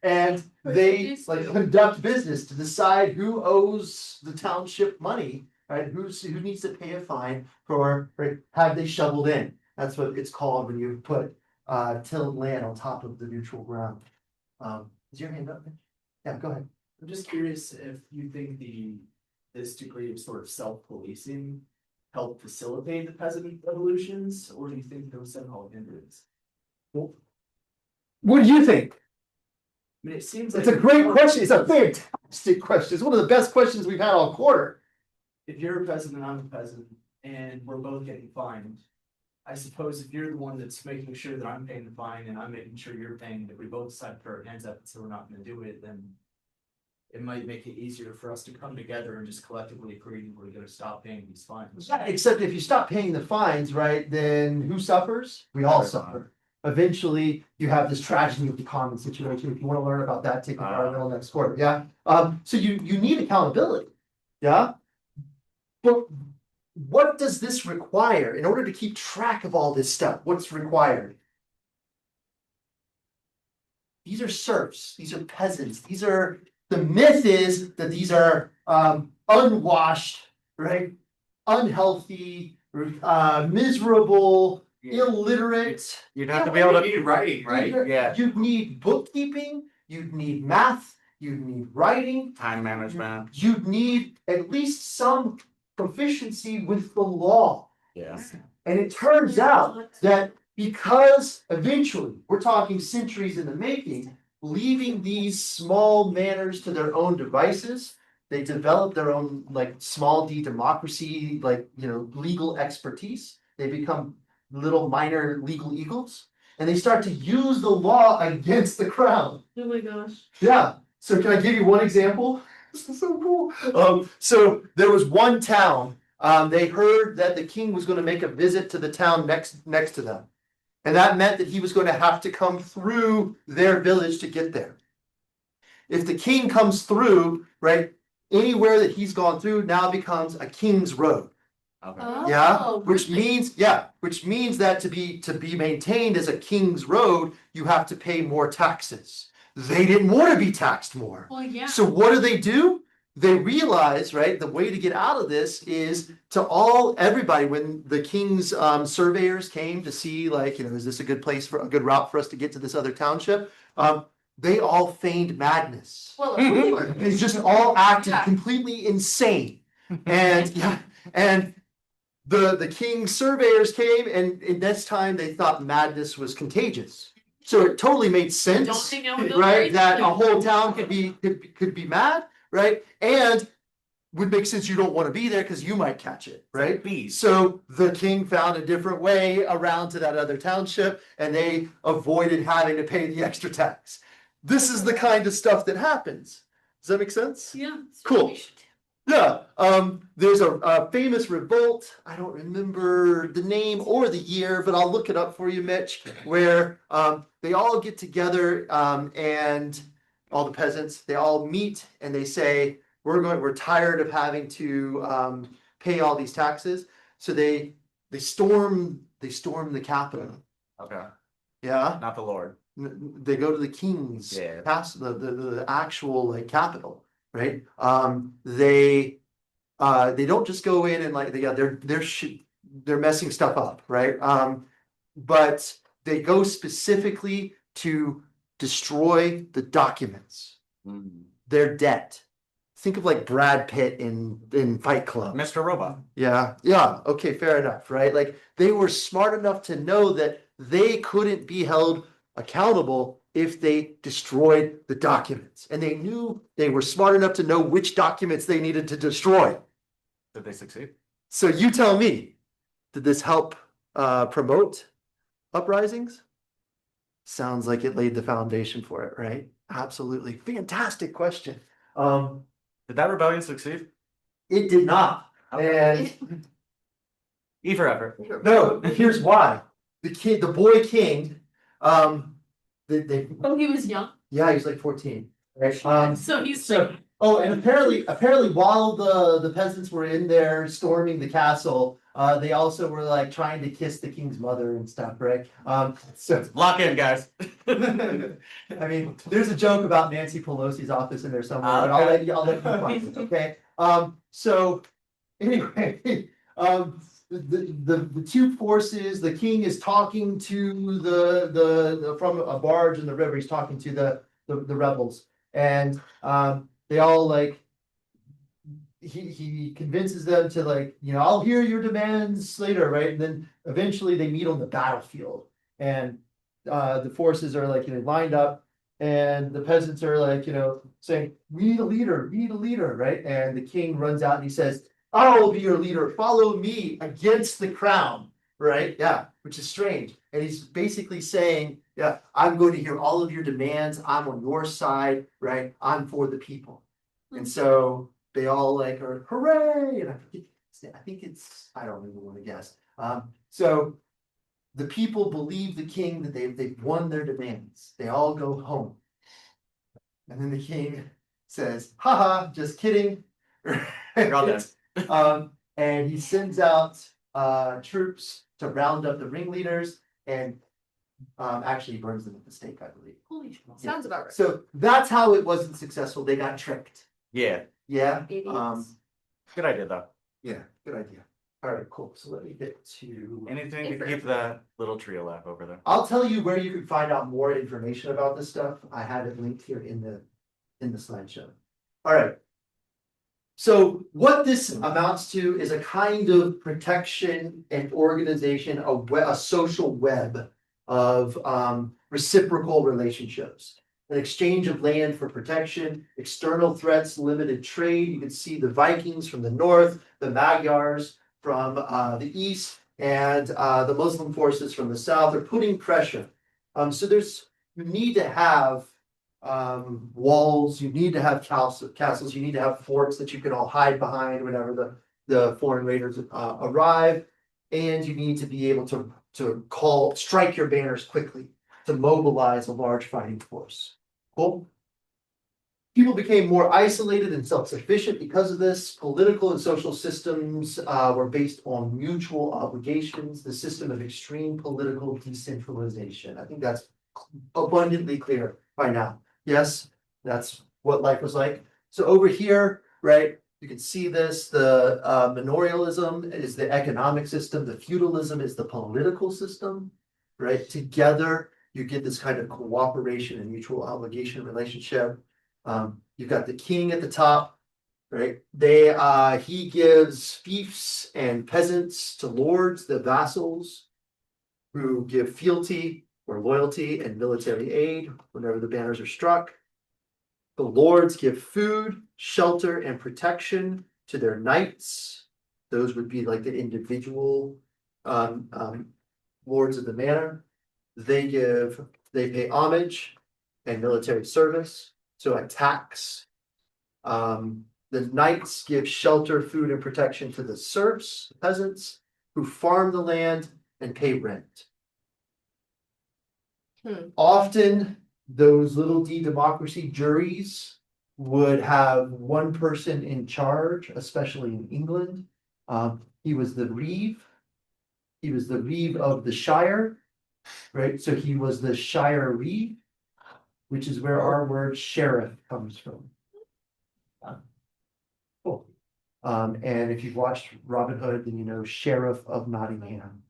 And they like conduct business to decide who owes the township money, right? Who needs to pay a fine for, right, have they shoveled in? That's what it's called when you put tilled land on top of the neutral ground. Is your hand up? Yeah, go ahead. I'm just curious if you think this degree of sort of self-policing helped facilitate the peasant revolutions, or do you think there was somehow a hindrance? What do you think? I mean, it seems like. It's a great question. It's a fantastic question. It's one of the best questions we've had all quarter. If you're a peasant and I'm a peasant, and we're both getting fined, I suppose if you're the one that's making sure that I'm paying the fine and I'm making sure you're paying, if we both decide to put our hands up and say we're not gonna do it, then it might make it easier for us to come together and just collectively agree we're gonna stop paying these fines. Yeah, except if you stop paying the fines, right, then who suffers? We all suffer. Eventually, you have this tragedy of the common situation. If you want to learn about that, take the Bible next quarter. Yeah. So you need accountability. Yeah. But what does this require in order to keep track of all this stuff? What's required? These are serfs. These are peasants. The myth is that these are unwashed, right? Unhealthy, miserable, illiterate. You'd have to be able to. writing, Yeah. You'd need bookkeeping, you'd need math, you'd need writing, Time management. you'd need at least some proficiency with the law. Yeah. And it turns out that because eventually, we're talking centuries in the making, leaving these small manors to their own devices, they develop their own like small d democracy, like, legal expertise. They become little minor legal eagles, and they start to use the law against the crown. Oh my gosh. Yeah. So can I give you one example? This is so cool. So there was one town. They heard that the king was going to make a visit to the town next to them, and that meant that he was going to have to come through their village to get there. If the king comes through, right, anywhere that he's gone through now becomes a king's road. Okay. Yeah, Oh, which perfect. means that to be maintained as a king's road, you have to pay more taxes. They didn't want to be taxed more. Well, yeah. So what do? They realize, right, the way to get out of this is to everybody, when the king's surveyors came to see, like, is this a good route for us to get to this other township? They all feigned madness. Well, They just all acted Yeah. completely insane. And the king's surveyors came, and in this time they thought madness was contagious. So it totally made don't sense, hang out with those right? crazy That a people. whole town could be mad, right? And would make sense you don't want to be there because you might catch it, right? Bees. So the king found a different way around to that other township, and they avoided having to pay the extra tax. This is the kind of stuff that happens. Does that make sense? Yeah. Cool. Yeah, there's a famous revolt. I don't remember the name or the year, but I'll look it up for you, Mitch, where they all get together and all the peasants, they all meet and they say, we're tired of having to pay all these taxes. So they storm the capital. Okay, Yeah. not the Lord. They go to the king's Yeah. the actual like capital, right? They don't just go in and like they're messing stuff up, right? But they go specifically to destroy the documents, Mm. their debt. Think of like Brad Pitt in Fight Club. Mr. Robot. Yeah, okay, fair enough, right? Like they were smart enough to know that they couldn't be held accountable if they destroyed the documents. And they knew they were smart enough to know which documents they needed to destroy. Did they succeed? So you tell me, did this help promote uprisings? Sounds like it laid the foundation for it, right? Absolutely. Fantastic question. Did that rebellion succeed? It did not. Okay. And E for effort. no, here's why. The boy king, Oh, he was young. yeah, he was like 14. Right? So he's So, and apparently while the peasants were in there storming the castle, they also were like trying to kiss the king's mother and stuff, right? So Lock in, guys. I mean, there's a joke about Nancy Pelosi's office in there somewhere, but Okay. I'll let you find it, okay? So anyway, the two forces, the king is talking to the from a barge in the river, he's talking to the rebels. And they all like he convinces them to like, I'll hear your demands later, right? And then eventually they meet on the battlefield, and the forces are like, lined up, and the peasants are like, saying, we need a leader, right? And the king runs out and he says, I will be your leader, follow me against the crown, right? Yeah, which is strange. And he's basically saying, yeah, I'm going to hear all of your demands. I'm on your side, right? I'm for the people. And so they all like are hooray. And I think it's, I don't even want to guess. So the people believe the king that they've won their demands. They all go home. And then the king says, haha, just kidding. You're all dead. And he sends out troops to round up the ringleaders and actually burns them at the stake, I believe. holy shit. Sounds about right. So that's how it wasn't successful. They got tricked. Yeah, Yeah. Idiots. good idea though. Yeah, good idea. All right, cool. So let me get to. Anything to keep that little tree alive over there. I'll tell you where you can find out more information about this stuff. I have it linked here in the slideshow. All right. So what this amounts to is a kind of protection and organization, a social web of reciprocal relationships. An exchange of land for protection, external threats, limited trade. You can see the Vikings from the north, the Magyars from the east, and the Muslim forces from the south are putting pressure. So you need to have walls, you need to have castles, you need to have forts that you can all hide behind whenever the foreign raiders arrive, and you need to be able to strike your banners quickly to mobilize a large fighting force. Cool. People became more isolated and self-sufficient because of this. Political and social systems were based on mutual obligations, the system of extreme political decentralization. I think that's abundantly clear by now. Yes, that's what life was like. So over here, right, you can see this, the manorialism is the economic system, the feudalism is the political system, right? Together, you get this kind of cooperation and mutual obligation relationship. You've got the king at the top, right? He gives fiefs and peasants to lords, the vassals, who give fealty or loyalty and military aid whenever the banners are struck. The lords give food, shelter, and protection to their knights. Those would be like the individual lords of the manor. They pay homage and military service, so a tax. The knights give shelter, food, and protection to the serfs, peasants, who farm the land and pay rent. Often, those little d democracy juries would have one person in charge, especially in England. He was the reeve. He was the reeve of the shire, right? So he was the shire reeve, which is where our word sheriff comes from. Cool. And if you've watched Robin Hood, then you know Sheriff of Nottingham.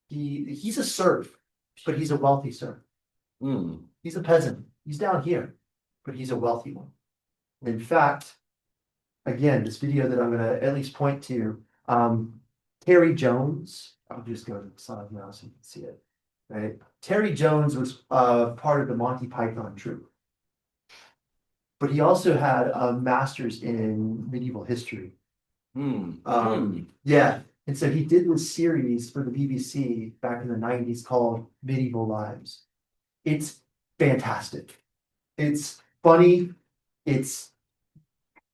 He's a serf, but he's a wealthy serf. He's a peasant. He's down here, but he's a wealthy one. In fact, again, this video that I'm gonna at least point to, Terry Jones, I'll just go to the slide now so you can see it. Right? Terry Jones was part of the Monty Python troupe. But he also had a master's in medieval history. Yeah, and so he did this series for the BBC back in the 90s called Medieval Lives. It's fantastic. It's funny. It's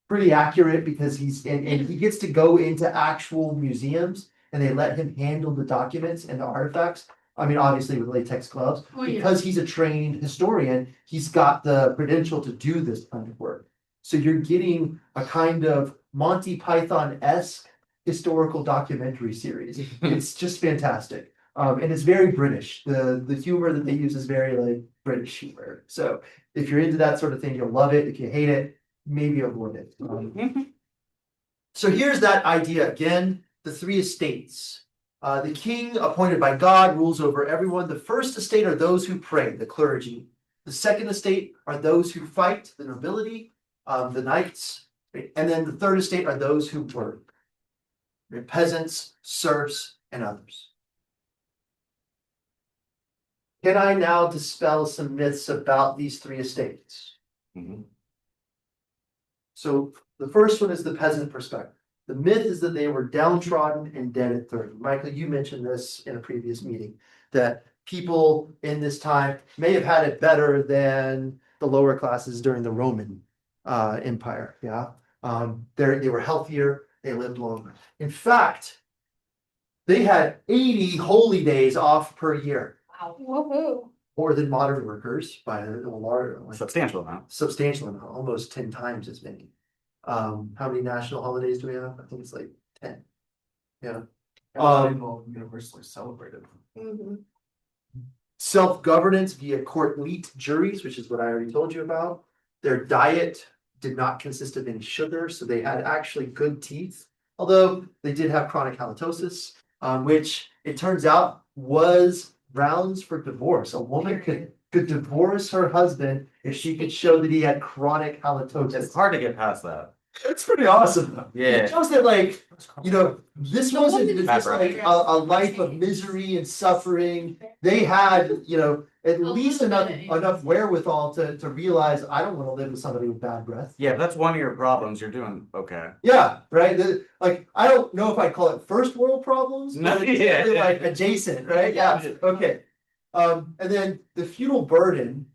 pretty accurate because and he gets to go into actual museums and they let him handle the documents and the artifacts. I mean, obviously with latex gloves, because he's a trained historian, he's got the credential to do this kind of work. So you're getting a kind of Monty Python-esque historical documentary series. It's just fantastic. And it's very British. The humor that they use is very like British humor. So if you're into that sort of thing, you'll love it. If you hate it, maybe avoid it. So here's that idea again, the three estates. The king appointed by God rules over everyone. The first estate are those who pray, the clergy. The second estate are those who fight, the nobility, the knights. And then the third estate are those who work, peasants, serfs, and others. Can I now dispel some myths about these three estates? So the first one is the peasant perspective. The myth is that they were downtrodden and dead at 30. Michael, you mentioned this in a previous meeting, that people in this time may have had it better than the lower classes during the Roman Empire. Yeah, they were healthier, they lived longer. In fact, they had 80 holy days off per year. Wow. Woohoo. More than modern workers by a large, Substantial amount. Substantial amount, almost 10 times as many. How many national holidays do we have? I think it's like 10. Yeah. Universally celebrated. Self-governance via court-leet juries, which is what I already told you about. Their diet did not consist of any sugar, so they had actually good teeth, although they did have chronic halitosis, which it turns out was grounds for divorce. A woman could divorce her husband if she could show that he had chronic halitosis. It's hard to get past that. It's pretty awesome though. Yeah. It shows that like, this wasn't just like a life of misery and suffering. They had, at least enough wherewithal to realize I don't want to live with somebody with bad breath. Yeah, if that's one of your problems, you're doing okay. Yeah, right. Like I don't know if I'd call it first world problems, No, but it's like adjacent, right? Yeah. Okay. And then the feudal burden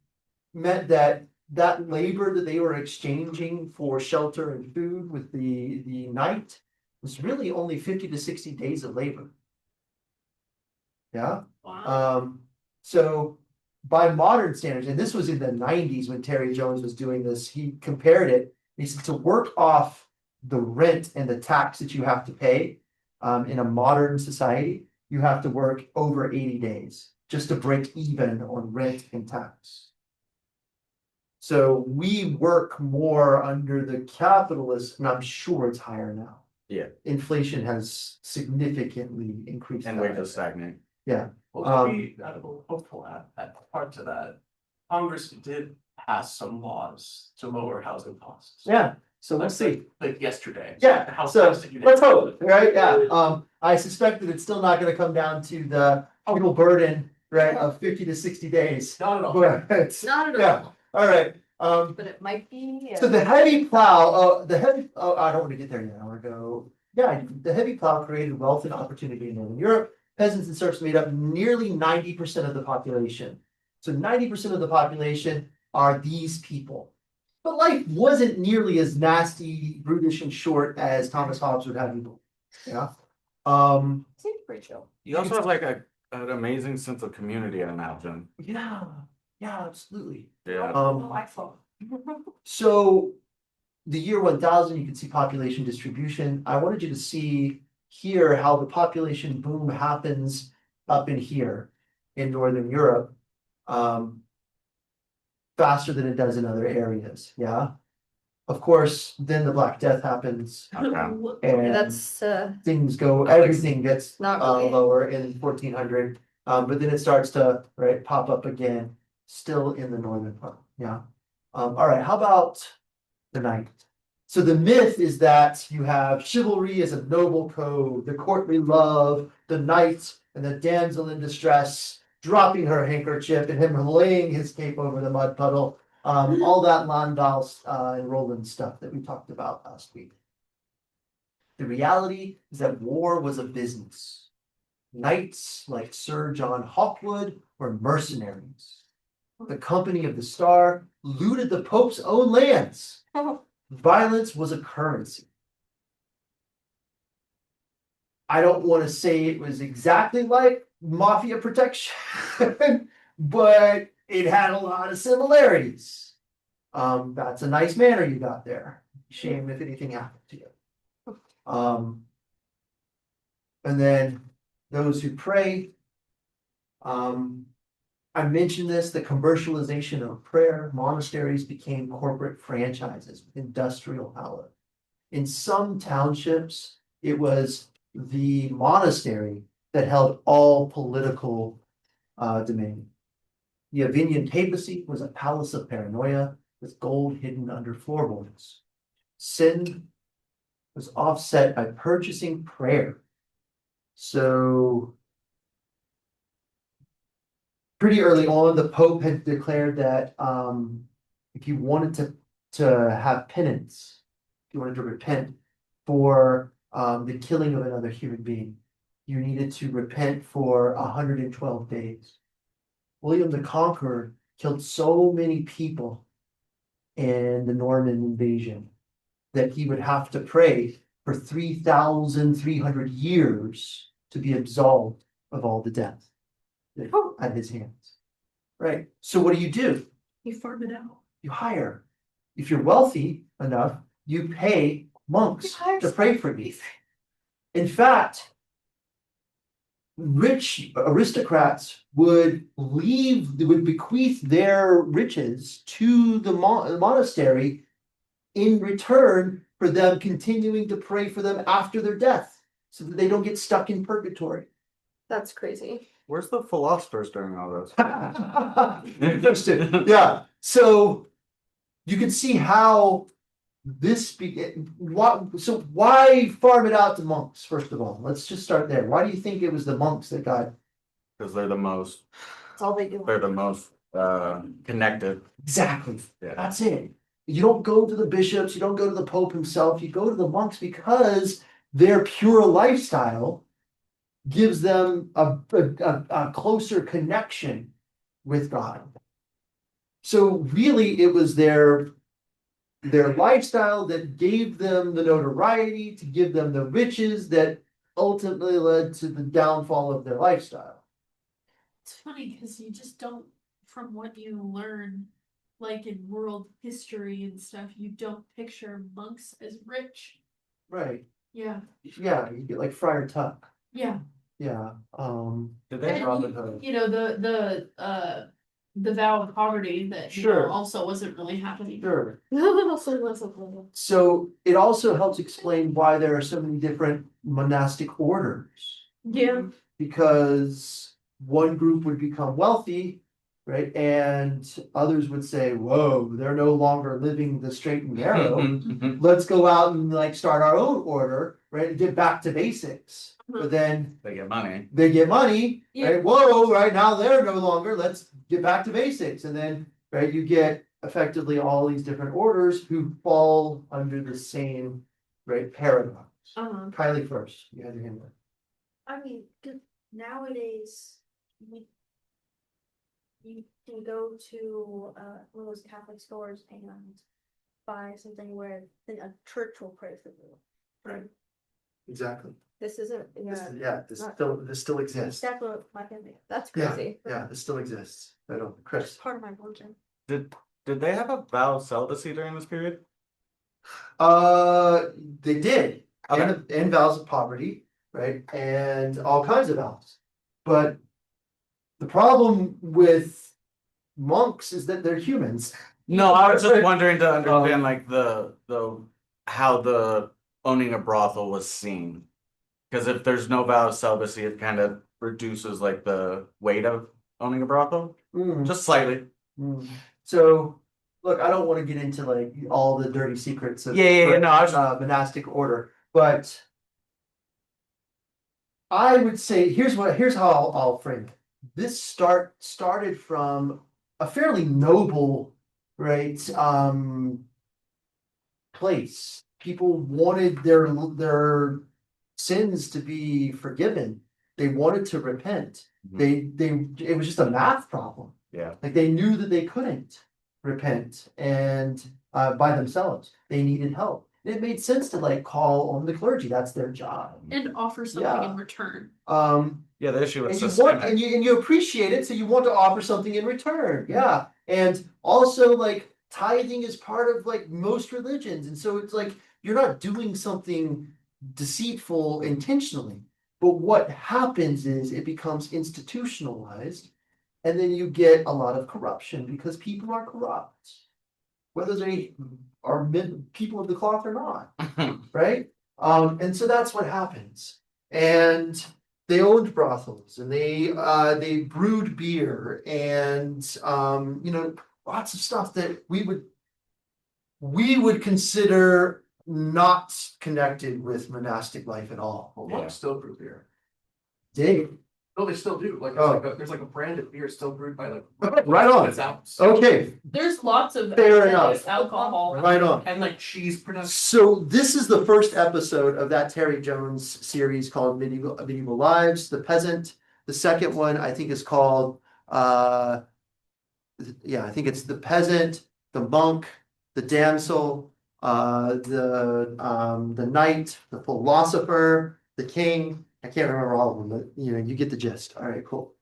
meant that labor that they were exchanging for shelter and food with the knight was really only 50 to 60 days of labor. Yeah. Wow. So by modern standards, and this was in the nineties when Terry Jones was doing this, he compared it. He said to work off the rent and the tax that you have to pay in a modern society, you have to work over 80 days just to break even on rent and tax. So we work more under the capitalist, and I'm sure it's higher now. Yeah. Inflation has significantly increased. And that. wages stagnate. Yeah. Well, to be a little hopeful at part to that, Congress did pass some laws to lower housing costs. Yeah, so we'll Like- see. Like yesterday. Yeah, How so fast did you- let's hope, right? Yeah, I suspect that it's still not gonna come down to the total burden, right, of 50 to 60 days. Not at all. But it's, Not at yeah, all, all right, but it might be. so the heavy plow, I don't wanna get there yet, I wanna go. Yeah, the heavy plow created wealth and opportunity in Northern Europe. Peasants and serfs made up nearly 90% of the population. So 90% of the population are these people. But life wasn't nearly as nasty, brutish, and short as Thomas Hobbes would have you believe. Yeah. Seems pretty chill. You also have like an amazing sense of community, I imagine. Yeah, absolutely. Yeah. So the year 1000, you can see population distribution. I wanted you to see here how the population boom happens up in here in Northern Europe. Faster than it does in other areas, yeah. Of course, then the Black Death happens Okay. and That's, things go, everything gets Not really. lower in 1400. But then it starts to, right, pop up again, still in the northern part, yeah. All right, how about the knight? So the myth is that you have chivalry as a noble code, the courtly love, the knight and the damsel in distress dropping her handkerchief and him laying his cape over the mud puddle. All that Landau and Roland stuff that we talked about last week. The reality is that war was a business. Knights like Sir John Hawkwood were mercenaries. The Company of the Star looted the Pope's own lands. Violence was a currency. I don't want to say it was exactly like mafia protection, but it had a lot of similarities. That's a nice manner you got there. Shame if anything happened to you. And then those who pray. I mentioned this, the commercialization of prayer, monasteries became corporate franchises, industrial power. In some townships, it was the monastery that held all political domain. The Avignon papacy was a palace of paranoia with gold hidden under floorboards. Sin was offset by purchasing prayer. So pretty early on, the Pope had declared that if you wanted to have penance, if you wanted to repent for the killing of another human being, you needed to repent for 112 days. William the Conqueror killed so many people in the Norman invasion that he would have to pray for 3,300 years to be absolved of all the death at his hands. Right. So what do? You farm it out. You hire. If you're wealthy enough, you pay monks to pray for you. In fact, rich aristocrats would bequeath their riches to the monastery in return for them continuing to pray for them after their death, so that they don't get stuck in purgatory. That's crazy. Where's the philosophers during all this? Interesting. Yeah. So you can see how this why farm it out to monks, first of all? Let's just start there. Why do you think it was the monks that got Because they're the most, That's all they do. they're the most connected. exactly? Yeah. That's it. You don't go to the bishops, you don't go to the Pope himself, you go to the monks because their pure lifestyle gives them a closer connection with God. So really, it was their lifestyle that gave them the notoriety, to give them the riches that ultimately led to the downfall of their lifestyle. It's funny because you just don't from what you learn, like in world history and stuff, you don't picture monks as rich. Right, Yeah, yeah, you get like Friar Tuck, yeah. yeah, Did they And Robin Hood. you know, the vow of poverty that, you know, Sure. also wasn't really happening. Sure. So So it also helps explain why there are so many different monastic orders. yeah, Because one group would become wealthy, right? And others would say, whoa, they're no longer living the straight and narrow. Let's go out and like start our own order, right? And get back to basics. But then They get money. they get money, Yeah. right? Whoa, right now they're no longer, let's get back to basics. And then, right, you get effectively all these different orders who fall under the same, right, paradox. Kylie first, you had your hand up. I mean, 'cause nowadays, you can go to one of those Catholic stores and buy something where then a church will pray for you. Right. Exactly. This isn't, This still exists. that's what my family, that's Yeah, crazy. yeah, this still exists. I don't, It's Chris. part of my religion. Did they have a vow of celibacy during this period? They did, Okay. and vows of poverty, right, and all kinds of vows. But the problem with monks is that they're humans. No, I was just wondering to understand like the how the owning a brothel was seen. Because if there's no vow of celibacy, it kind of reduces like the weight of owning a brothel, Mm, just slightly. mm. So, look, I don't want to get into like all the dirty secrets of Yeah, no, I was monastic order, but I would say here's how I'll frame it. This started from a fairly noble, right, place. People wanted their sins to be forgiven. They wanted to repent. It was just a math problem. Yeah. Like they knew that they couldn't repent and by themselves. They needed help. It made sense to like call on the clergy. That's their job. and offer something Yeah. in return. Yeah, the issue with And you systemic. want and you appreciate it, so you want to offer something in return. Yeah. And also like tithing is part of like most religions. And so it's like you're not doing something deceitful intentionally. But what happens is it becomes institutionalized, and then you get a lot of corruption because people are corrupt. Whether they are people of the cloth or not. Right? And so that's what happens. And they owned brothels and they brewed beer and lots of stuff that we would consider not connected with monastic life at all. Well, Yeah. monks still brew beer. Dig. No, they still do. Like, Oh. there's like a brand of beer still brewed by like. Right on. It's ounce. Okay, There's lots of Fair enough. excess alcohol. right on. And like cheese production. So this is the first episode of that Terry Jones series called Medieval Lives, The Peasant. The second one I think is called I think it's The Peasant, The Monk, The Damsel, the Knight, The Philosopher, The King. I can't remember all of them, but you get the gist. All right, cool.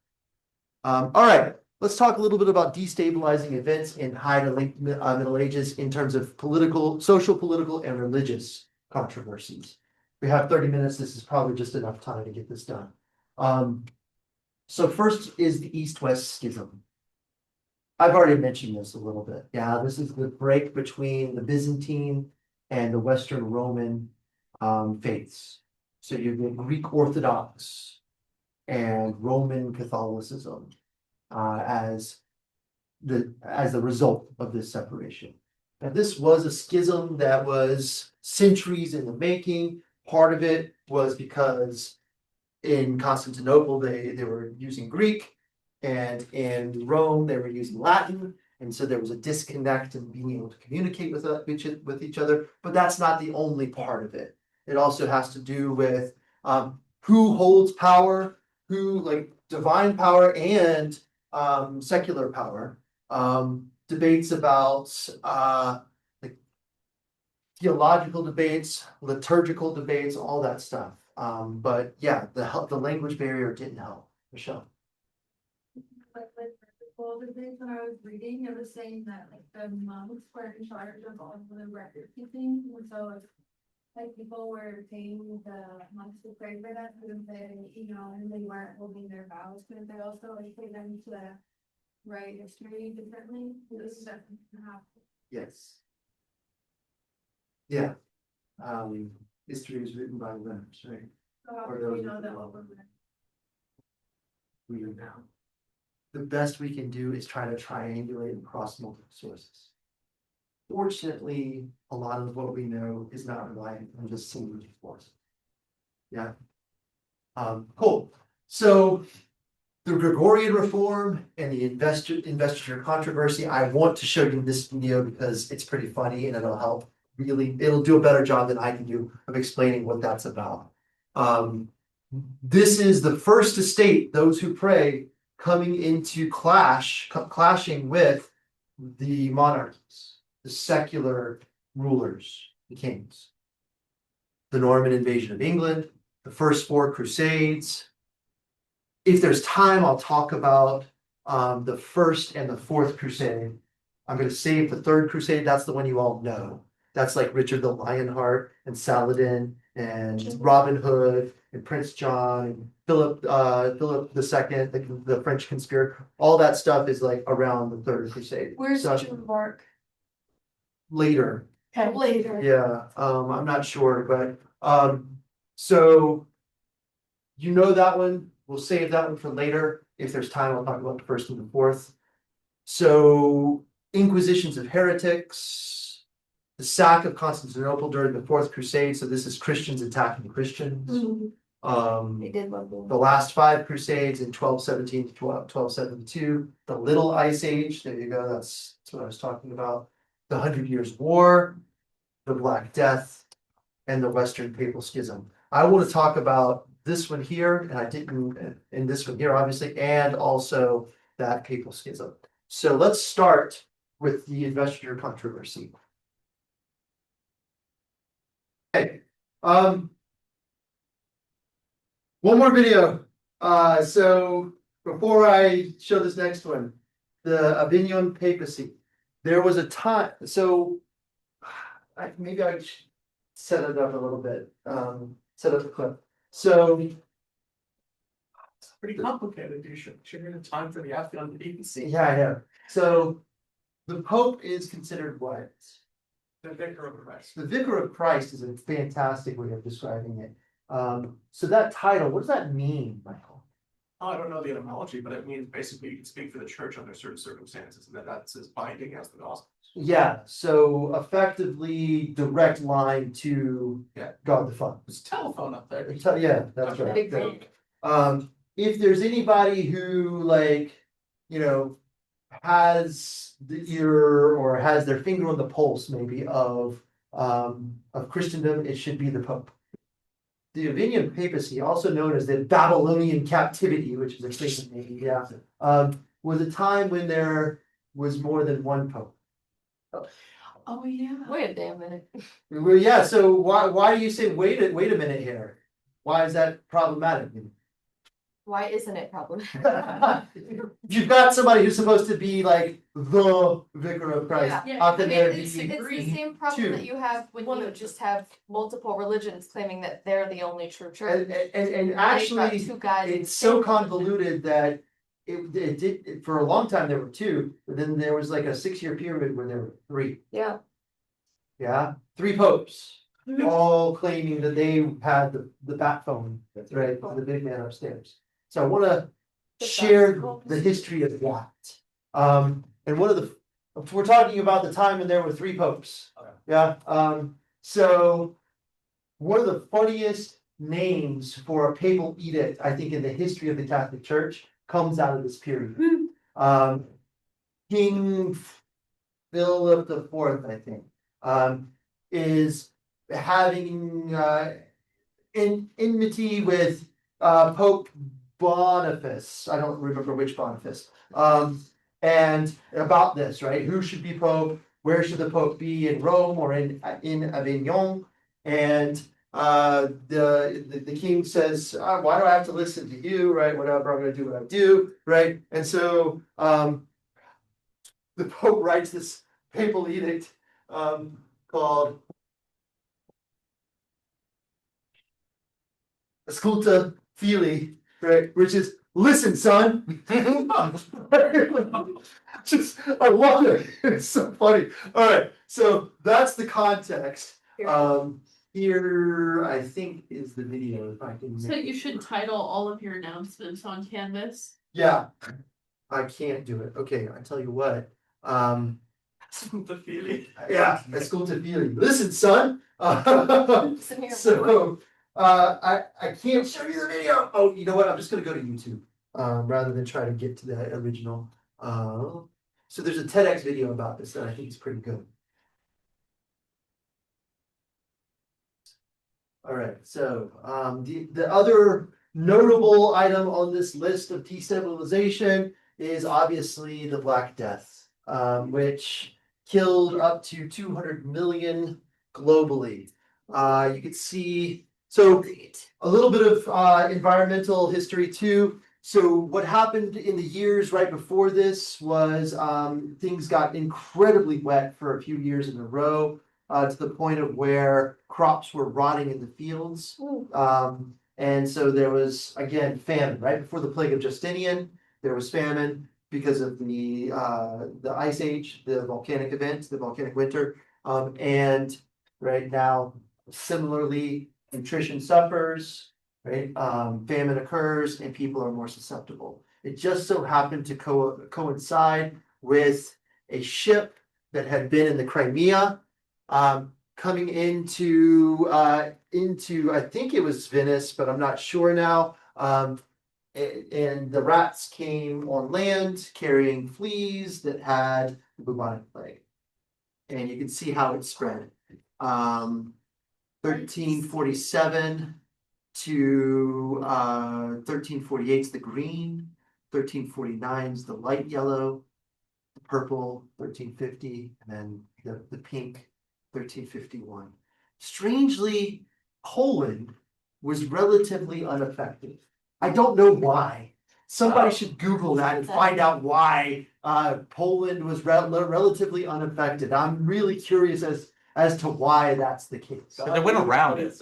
All right, let's talk a little bit about destabilizing events in high to late Middle Ages in terms of social, political, and religious controversies. We have 30 minutes. This is probably just enough time to get this done. So first is the East-West Schism. I've already mentioned this a little bit. Yeah, this is the break between the Byzantine and the Western Roman faiths. So you get Greek Orthodox and Roman Catholicism as the result of this separation. Now, this was a schism that was centuries in the making. Part of it was because in Constantinople they were using Greek, and in Rome they were using Latin, and so there was a disconnect in being able to communicate with each other. But that's not the only part of it. It also has to do with who holds power, who like divine power and secular power. Debates about like theological debates, liturgical debates, all that stuff. But yeah, the language barrier didn't help. Michelle. Well, the things when I was reading, it was saying that like the monks were in charge of all of the record keeping, and so if like people were paying the monks to pray for that, couldn't they, and they weren't holding their vows, couldn't they also like pay them to write history differently? This is definitely happen. Yes. Yeah. History is written by winners, right? So how Or do we those know with that the what we're We don't know. The best we can do is try to triangulate across multiple sources. Fortunately, a lot of what we know is not reliant on just single sources. Yeah. Cool. So the Gregorian reform and the investiture controversy, I want to show you in this video because it's pretty funny and it'll help really, it'll do a better job than I can do of explaining what that's about. This is the first estate, those who pray, coming into clashing with the monarchies, the secular rulers, the kings. The Norman invasion of England, the first four crusades. If there's time, I'll talk about the first and the fourth crusade. I'm going to save the third crusade. That's the one you all know. That's like Richard the Lionheart and Saladin and Robin Hood and Prince John and Philip II, the French conspirator. All that stuff is like around the third crusade. Where's So, Joan of Arc? later? Okay, later. Yeah, I'm not sure, but so you know that one. We'll save that one for later. If there's time, I'll talk about the first and the fourth. So inquisitions of heretics, the sack of Constantinople during the Fourth Crusade. So this is Christians attacking Christians. They did love The last five crusades in 1217 to 1272. The Little Ice Age. There you go. That's what I was talking about. The 100 Years' War, the Black Death, and the Western Papal Schism. I want to talk about this one here, and I didn't, in this one here, obviously, and also that Papal Schism. So let's start with the investiture controversy. Okay, one more video. So before I show this next one, the Avignon papacy. There was a time, so maybe I should set it up a little bit, set up the clip. So It's pretty complicated. You should have time for the Afghan papacy. yeah, I know. So the Pope is considered what? The vicar of Christ. The Vicar of Christ is a fantastic way of describing it. So that title, what does that mean, Michael? I don't know the etymology, but it means basically you can speak for the church under certain circumstances, and that's as binding as the gospel. Yeah, so effectively direct line to God the Father. There's a telephone up there. Yeah, that's right. Big road. If there's anybody who has the ear or has their finger on the pulse maybe of Christendom, it should be the Pope. The Avignon papacy, also known as the Babylonian captivity, which is a crazy name, was a time when there was more than one Pope. Oh, yeah. Wait a damn minute. Well, yeah, so why do you say wait a minute here? Why is that problematic? Why isn't it problematic? You've got somebody who's supposed to be like the vicar of Christ. Yeah. How can there be It's the same problem two? that you have when you just have multiple religions claiming that they're the only true church. And They've got actually, two guys it's so convoluted that it did, for a long time there were two, but then there was like a 6-year period where there were three. Yeah. Yeah, three popes, all claiming that they had the backbone, right, the big man upstairs. So I want to share the history of that. And one of the, we're talking about the time when there were three popes. Okay. Yeah, so one of the funniest names for a papal edict, I think, in the history of the Catholic Church comes out of this period. King Philip IV, I think, is having enmity with Pope Boniface. I don't remember which Boniface. And about this, right? Who should be Pope? Where should the Pope be, in Rome or in Avignon? And the king says, why do I have to listen to you, right? Whatever, I'm gonna do what I do, right? And so, the Pope writes this papal edict, called Asculta Fili, right, which is listen, son. Just I love it. It's so funny. All right, so that's the context. Here I think is the video if I can. So you should title all of your announcements on Canvas. Yeah, I can't do it. Okay, I tell you what. The feeling. Yeah, Asculta Fili. Listen, son. So. I can't show you the video. Oh, you know what? I'm just gonna go to YouTube, rather than try to get to the original. So there's a TEDx video about this that I think is pretty good. All right, so the other notable item on this list of destabilization is obviously the Black Death, which killed up to 200 million globally. You could see. So a little bit of environmental history too. So what happened in the years right before this was things got incredibly wet for a few years in a row, to the point of where crops were rotting in the fields. And so there was, again, famine. Right before the plague of Justinian, there was famine because of the ice age, the volcanic event, the volcanic winter. And right now, similarly, nutrition suffers, right? Famine occurs and people are more susceptible. It just so happened to coincide with a ship that had been in the Crimea, coming into I think it was Venice, but I'm not sure now. And the rats came on land carrying fleas that had the bubonic plague, and you can see how it spread. 1347 to 1348 is the green, 1349 is the light yellow, the purple, 1350, and then the pink, 1351. Strangely, Poland was relatively unaffected. I don't know why. Somebody should Google that and find out why Poland was relatively unaffected. I'm really curious as to why that's the case. They went around it.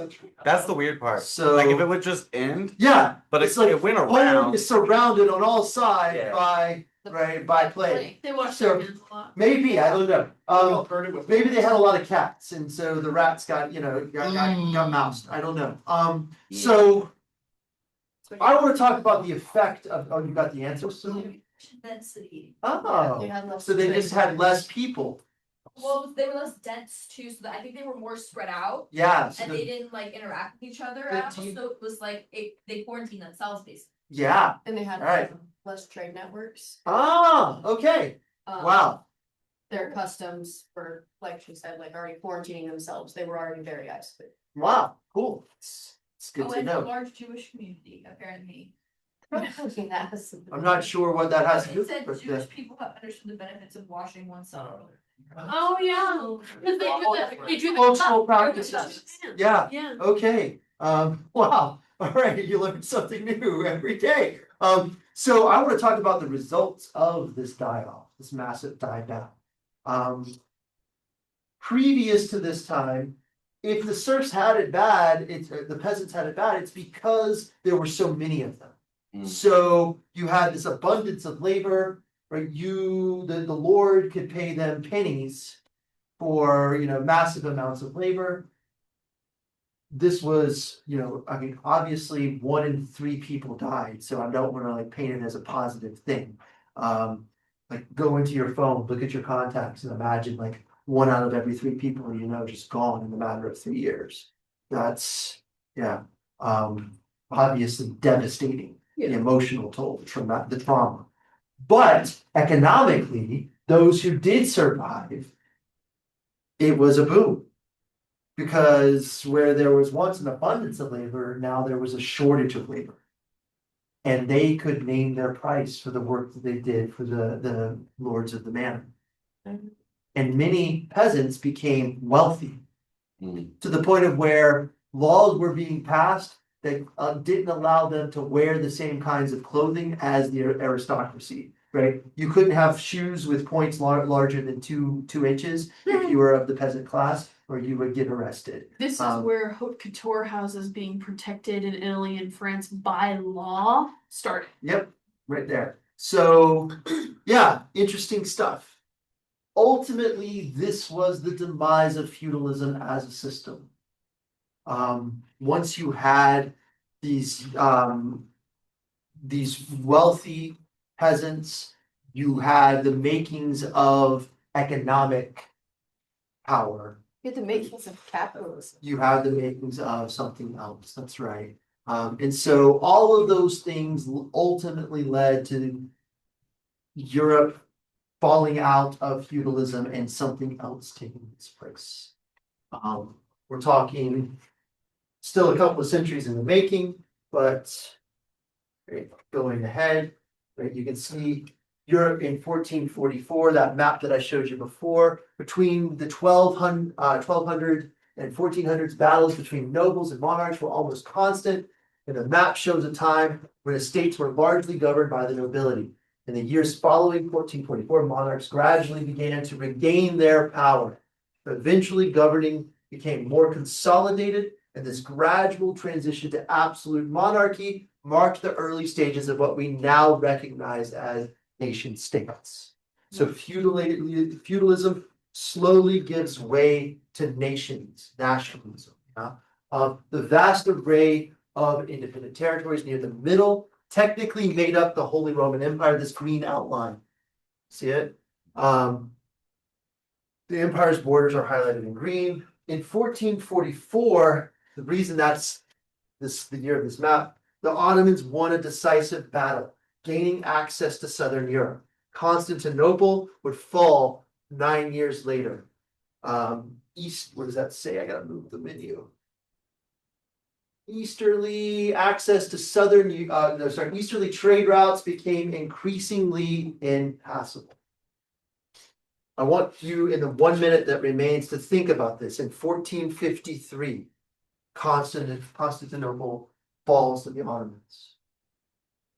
That's the weird part. So like if it would just end. Yeah, But it's it went Poland around. is surrounded on all sides Yeah. by plague. They wash So, their hands a lot. Maybe, I don't know. Maybe they had a lot of cats, and so the rats got moused. I don't know. So I want to talk about the effect of. Oh, you got the answer. Density. Oh, so they just had less people. Well, they were less dense too, so that I think they were more spread out. Yeah. So And they didn't like interact with each other The at all, team- so it was like they quarantined themselves basically. yeah. And they had Right. less trade networks. Okay. Um, Wow. Their customs were, like she said, like already quarantining themselves. They were already very isolated. Wow. Cool. It's good to And a know. large Jewish community, apparently. I'm not sure what that has to do It said with Jewish people have understood the benefits of washing oneself. Oh, yeah. Because they do the Cultural cut. practices. Yeah. Yeah. Okay, wow, all right, you learn something new every day. So I want to talk about the results of this die-off, this massive die-down. Previous to this time, if the serfs had it bad, the peasants had it bad, it's because there were so many of them. So you had this abundance of labor, right? The Lord could pay them pennies for, massive amounts of labor. This was, I mean, obviously 1 in 3 people died, so I don't want to paint it as a positive thing. Go into your phone, look at your contacts, and imagine 1 out of every 3 people just gone in a matter of 3 years. That's obviously devastating. The emotional toll from the trauma. But economically, those who did survive, it was a boom. Because where there was once an abundance of labor, now there was a shortage of labor. And they could name their price for the work that they did for the lords of the manor. And many peasants became wealthy to the point of where laws were being passed that didn't allow them to wear the same kinds of clothing as the aristocracy, right? You couldn't have shoes with points larger than two inches if you were of the peasant class, or you would get arrested. This is where haute couture houses being protected in Italy and France by law started. Yep, right there. So, yeah, interesting stuff. Ultimately, this was the demise of feudalism as a system. Once you had these wealthy peasants, you had the makings of economic power. You have the makings of capitalism. You have the makings of something else. That's right. And so all of those things ultimately led to Europe falling out of feudalism and something else taking its place. We're talking still a couple of centuries in the making, but right, going ahead, right, you can see Europe in 1444, that map that I showed you before, between the 1200 and 1400s, battles between nobles and monarchs were almost constant, and the map shows a time when the states were largely governed by the nobility. In the years following 1444, monarchs gradually began to regain their power. Eventually, governing became more consolidated, and this gradual transition to absolute monarchy marked the early stages of what we now recognize as nation states. So feudalism slowly gives way to nations, nationalism. Yeah? The vast array of independent territories near the middle technically made up the Holy Roman Empire, this green outline. See it? The empire's borders are highlighted in green. In 1444, the reason that's the year of this map, the Ottomans won a decisive battle, gaining access to southern Europe. Constantinople would fall 9 years later. What does that say? I gotta move the menu. Easterly access to easterly trade routes became increasingly impassable. I want you in the 1 minute that remains to think about this. In 1453, Constantinople falls to the Ottomans.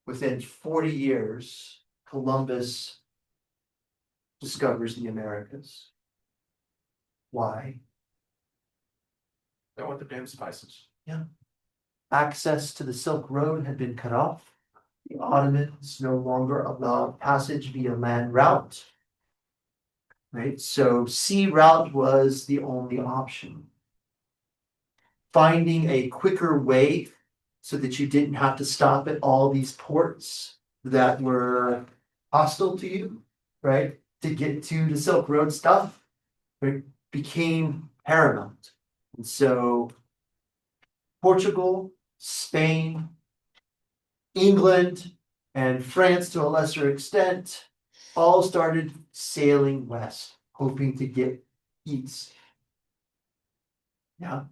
Within 40 years, Columbus discovers the Americas. Why? They want the damn spices. Yeah. Access to the Silk Road had been cut off. The Ottomans no longer allowed passage via land route. Right? So sea route was the only option. Finding a quicker way so that you didn't have to stop at all these ports that were hostile to you, right? To get to the Silk Road stuff, right, became paramount. And so Portugal, Spain, England, and France to a lesser extent all started sailing west, hoping to get east. Yeah.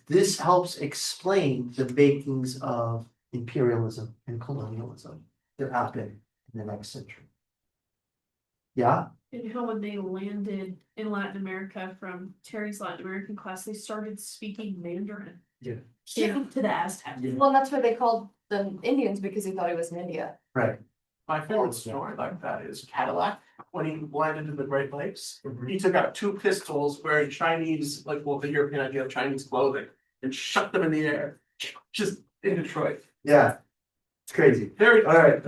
This helps explain the makings of imperialism and colonialism that happened in the next century. Yeah. And how when they landed in Latin America from Terry's Latin American class, they started speaking Mandarin. Yeah. To the Aztecs. Yeah. Well, that's why they called them Indians, because he thought he was in India. Right. My favorite story like that is Cadillac, when he landed in the Great Lakes. He took out two pistols wearing Chinese, like, well, the European idea of Chinese clothing, and shot them in the air, just in Detroit. Yeah. It's crazy. Very. All right.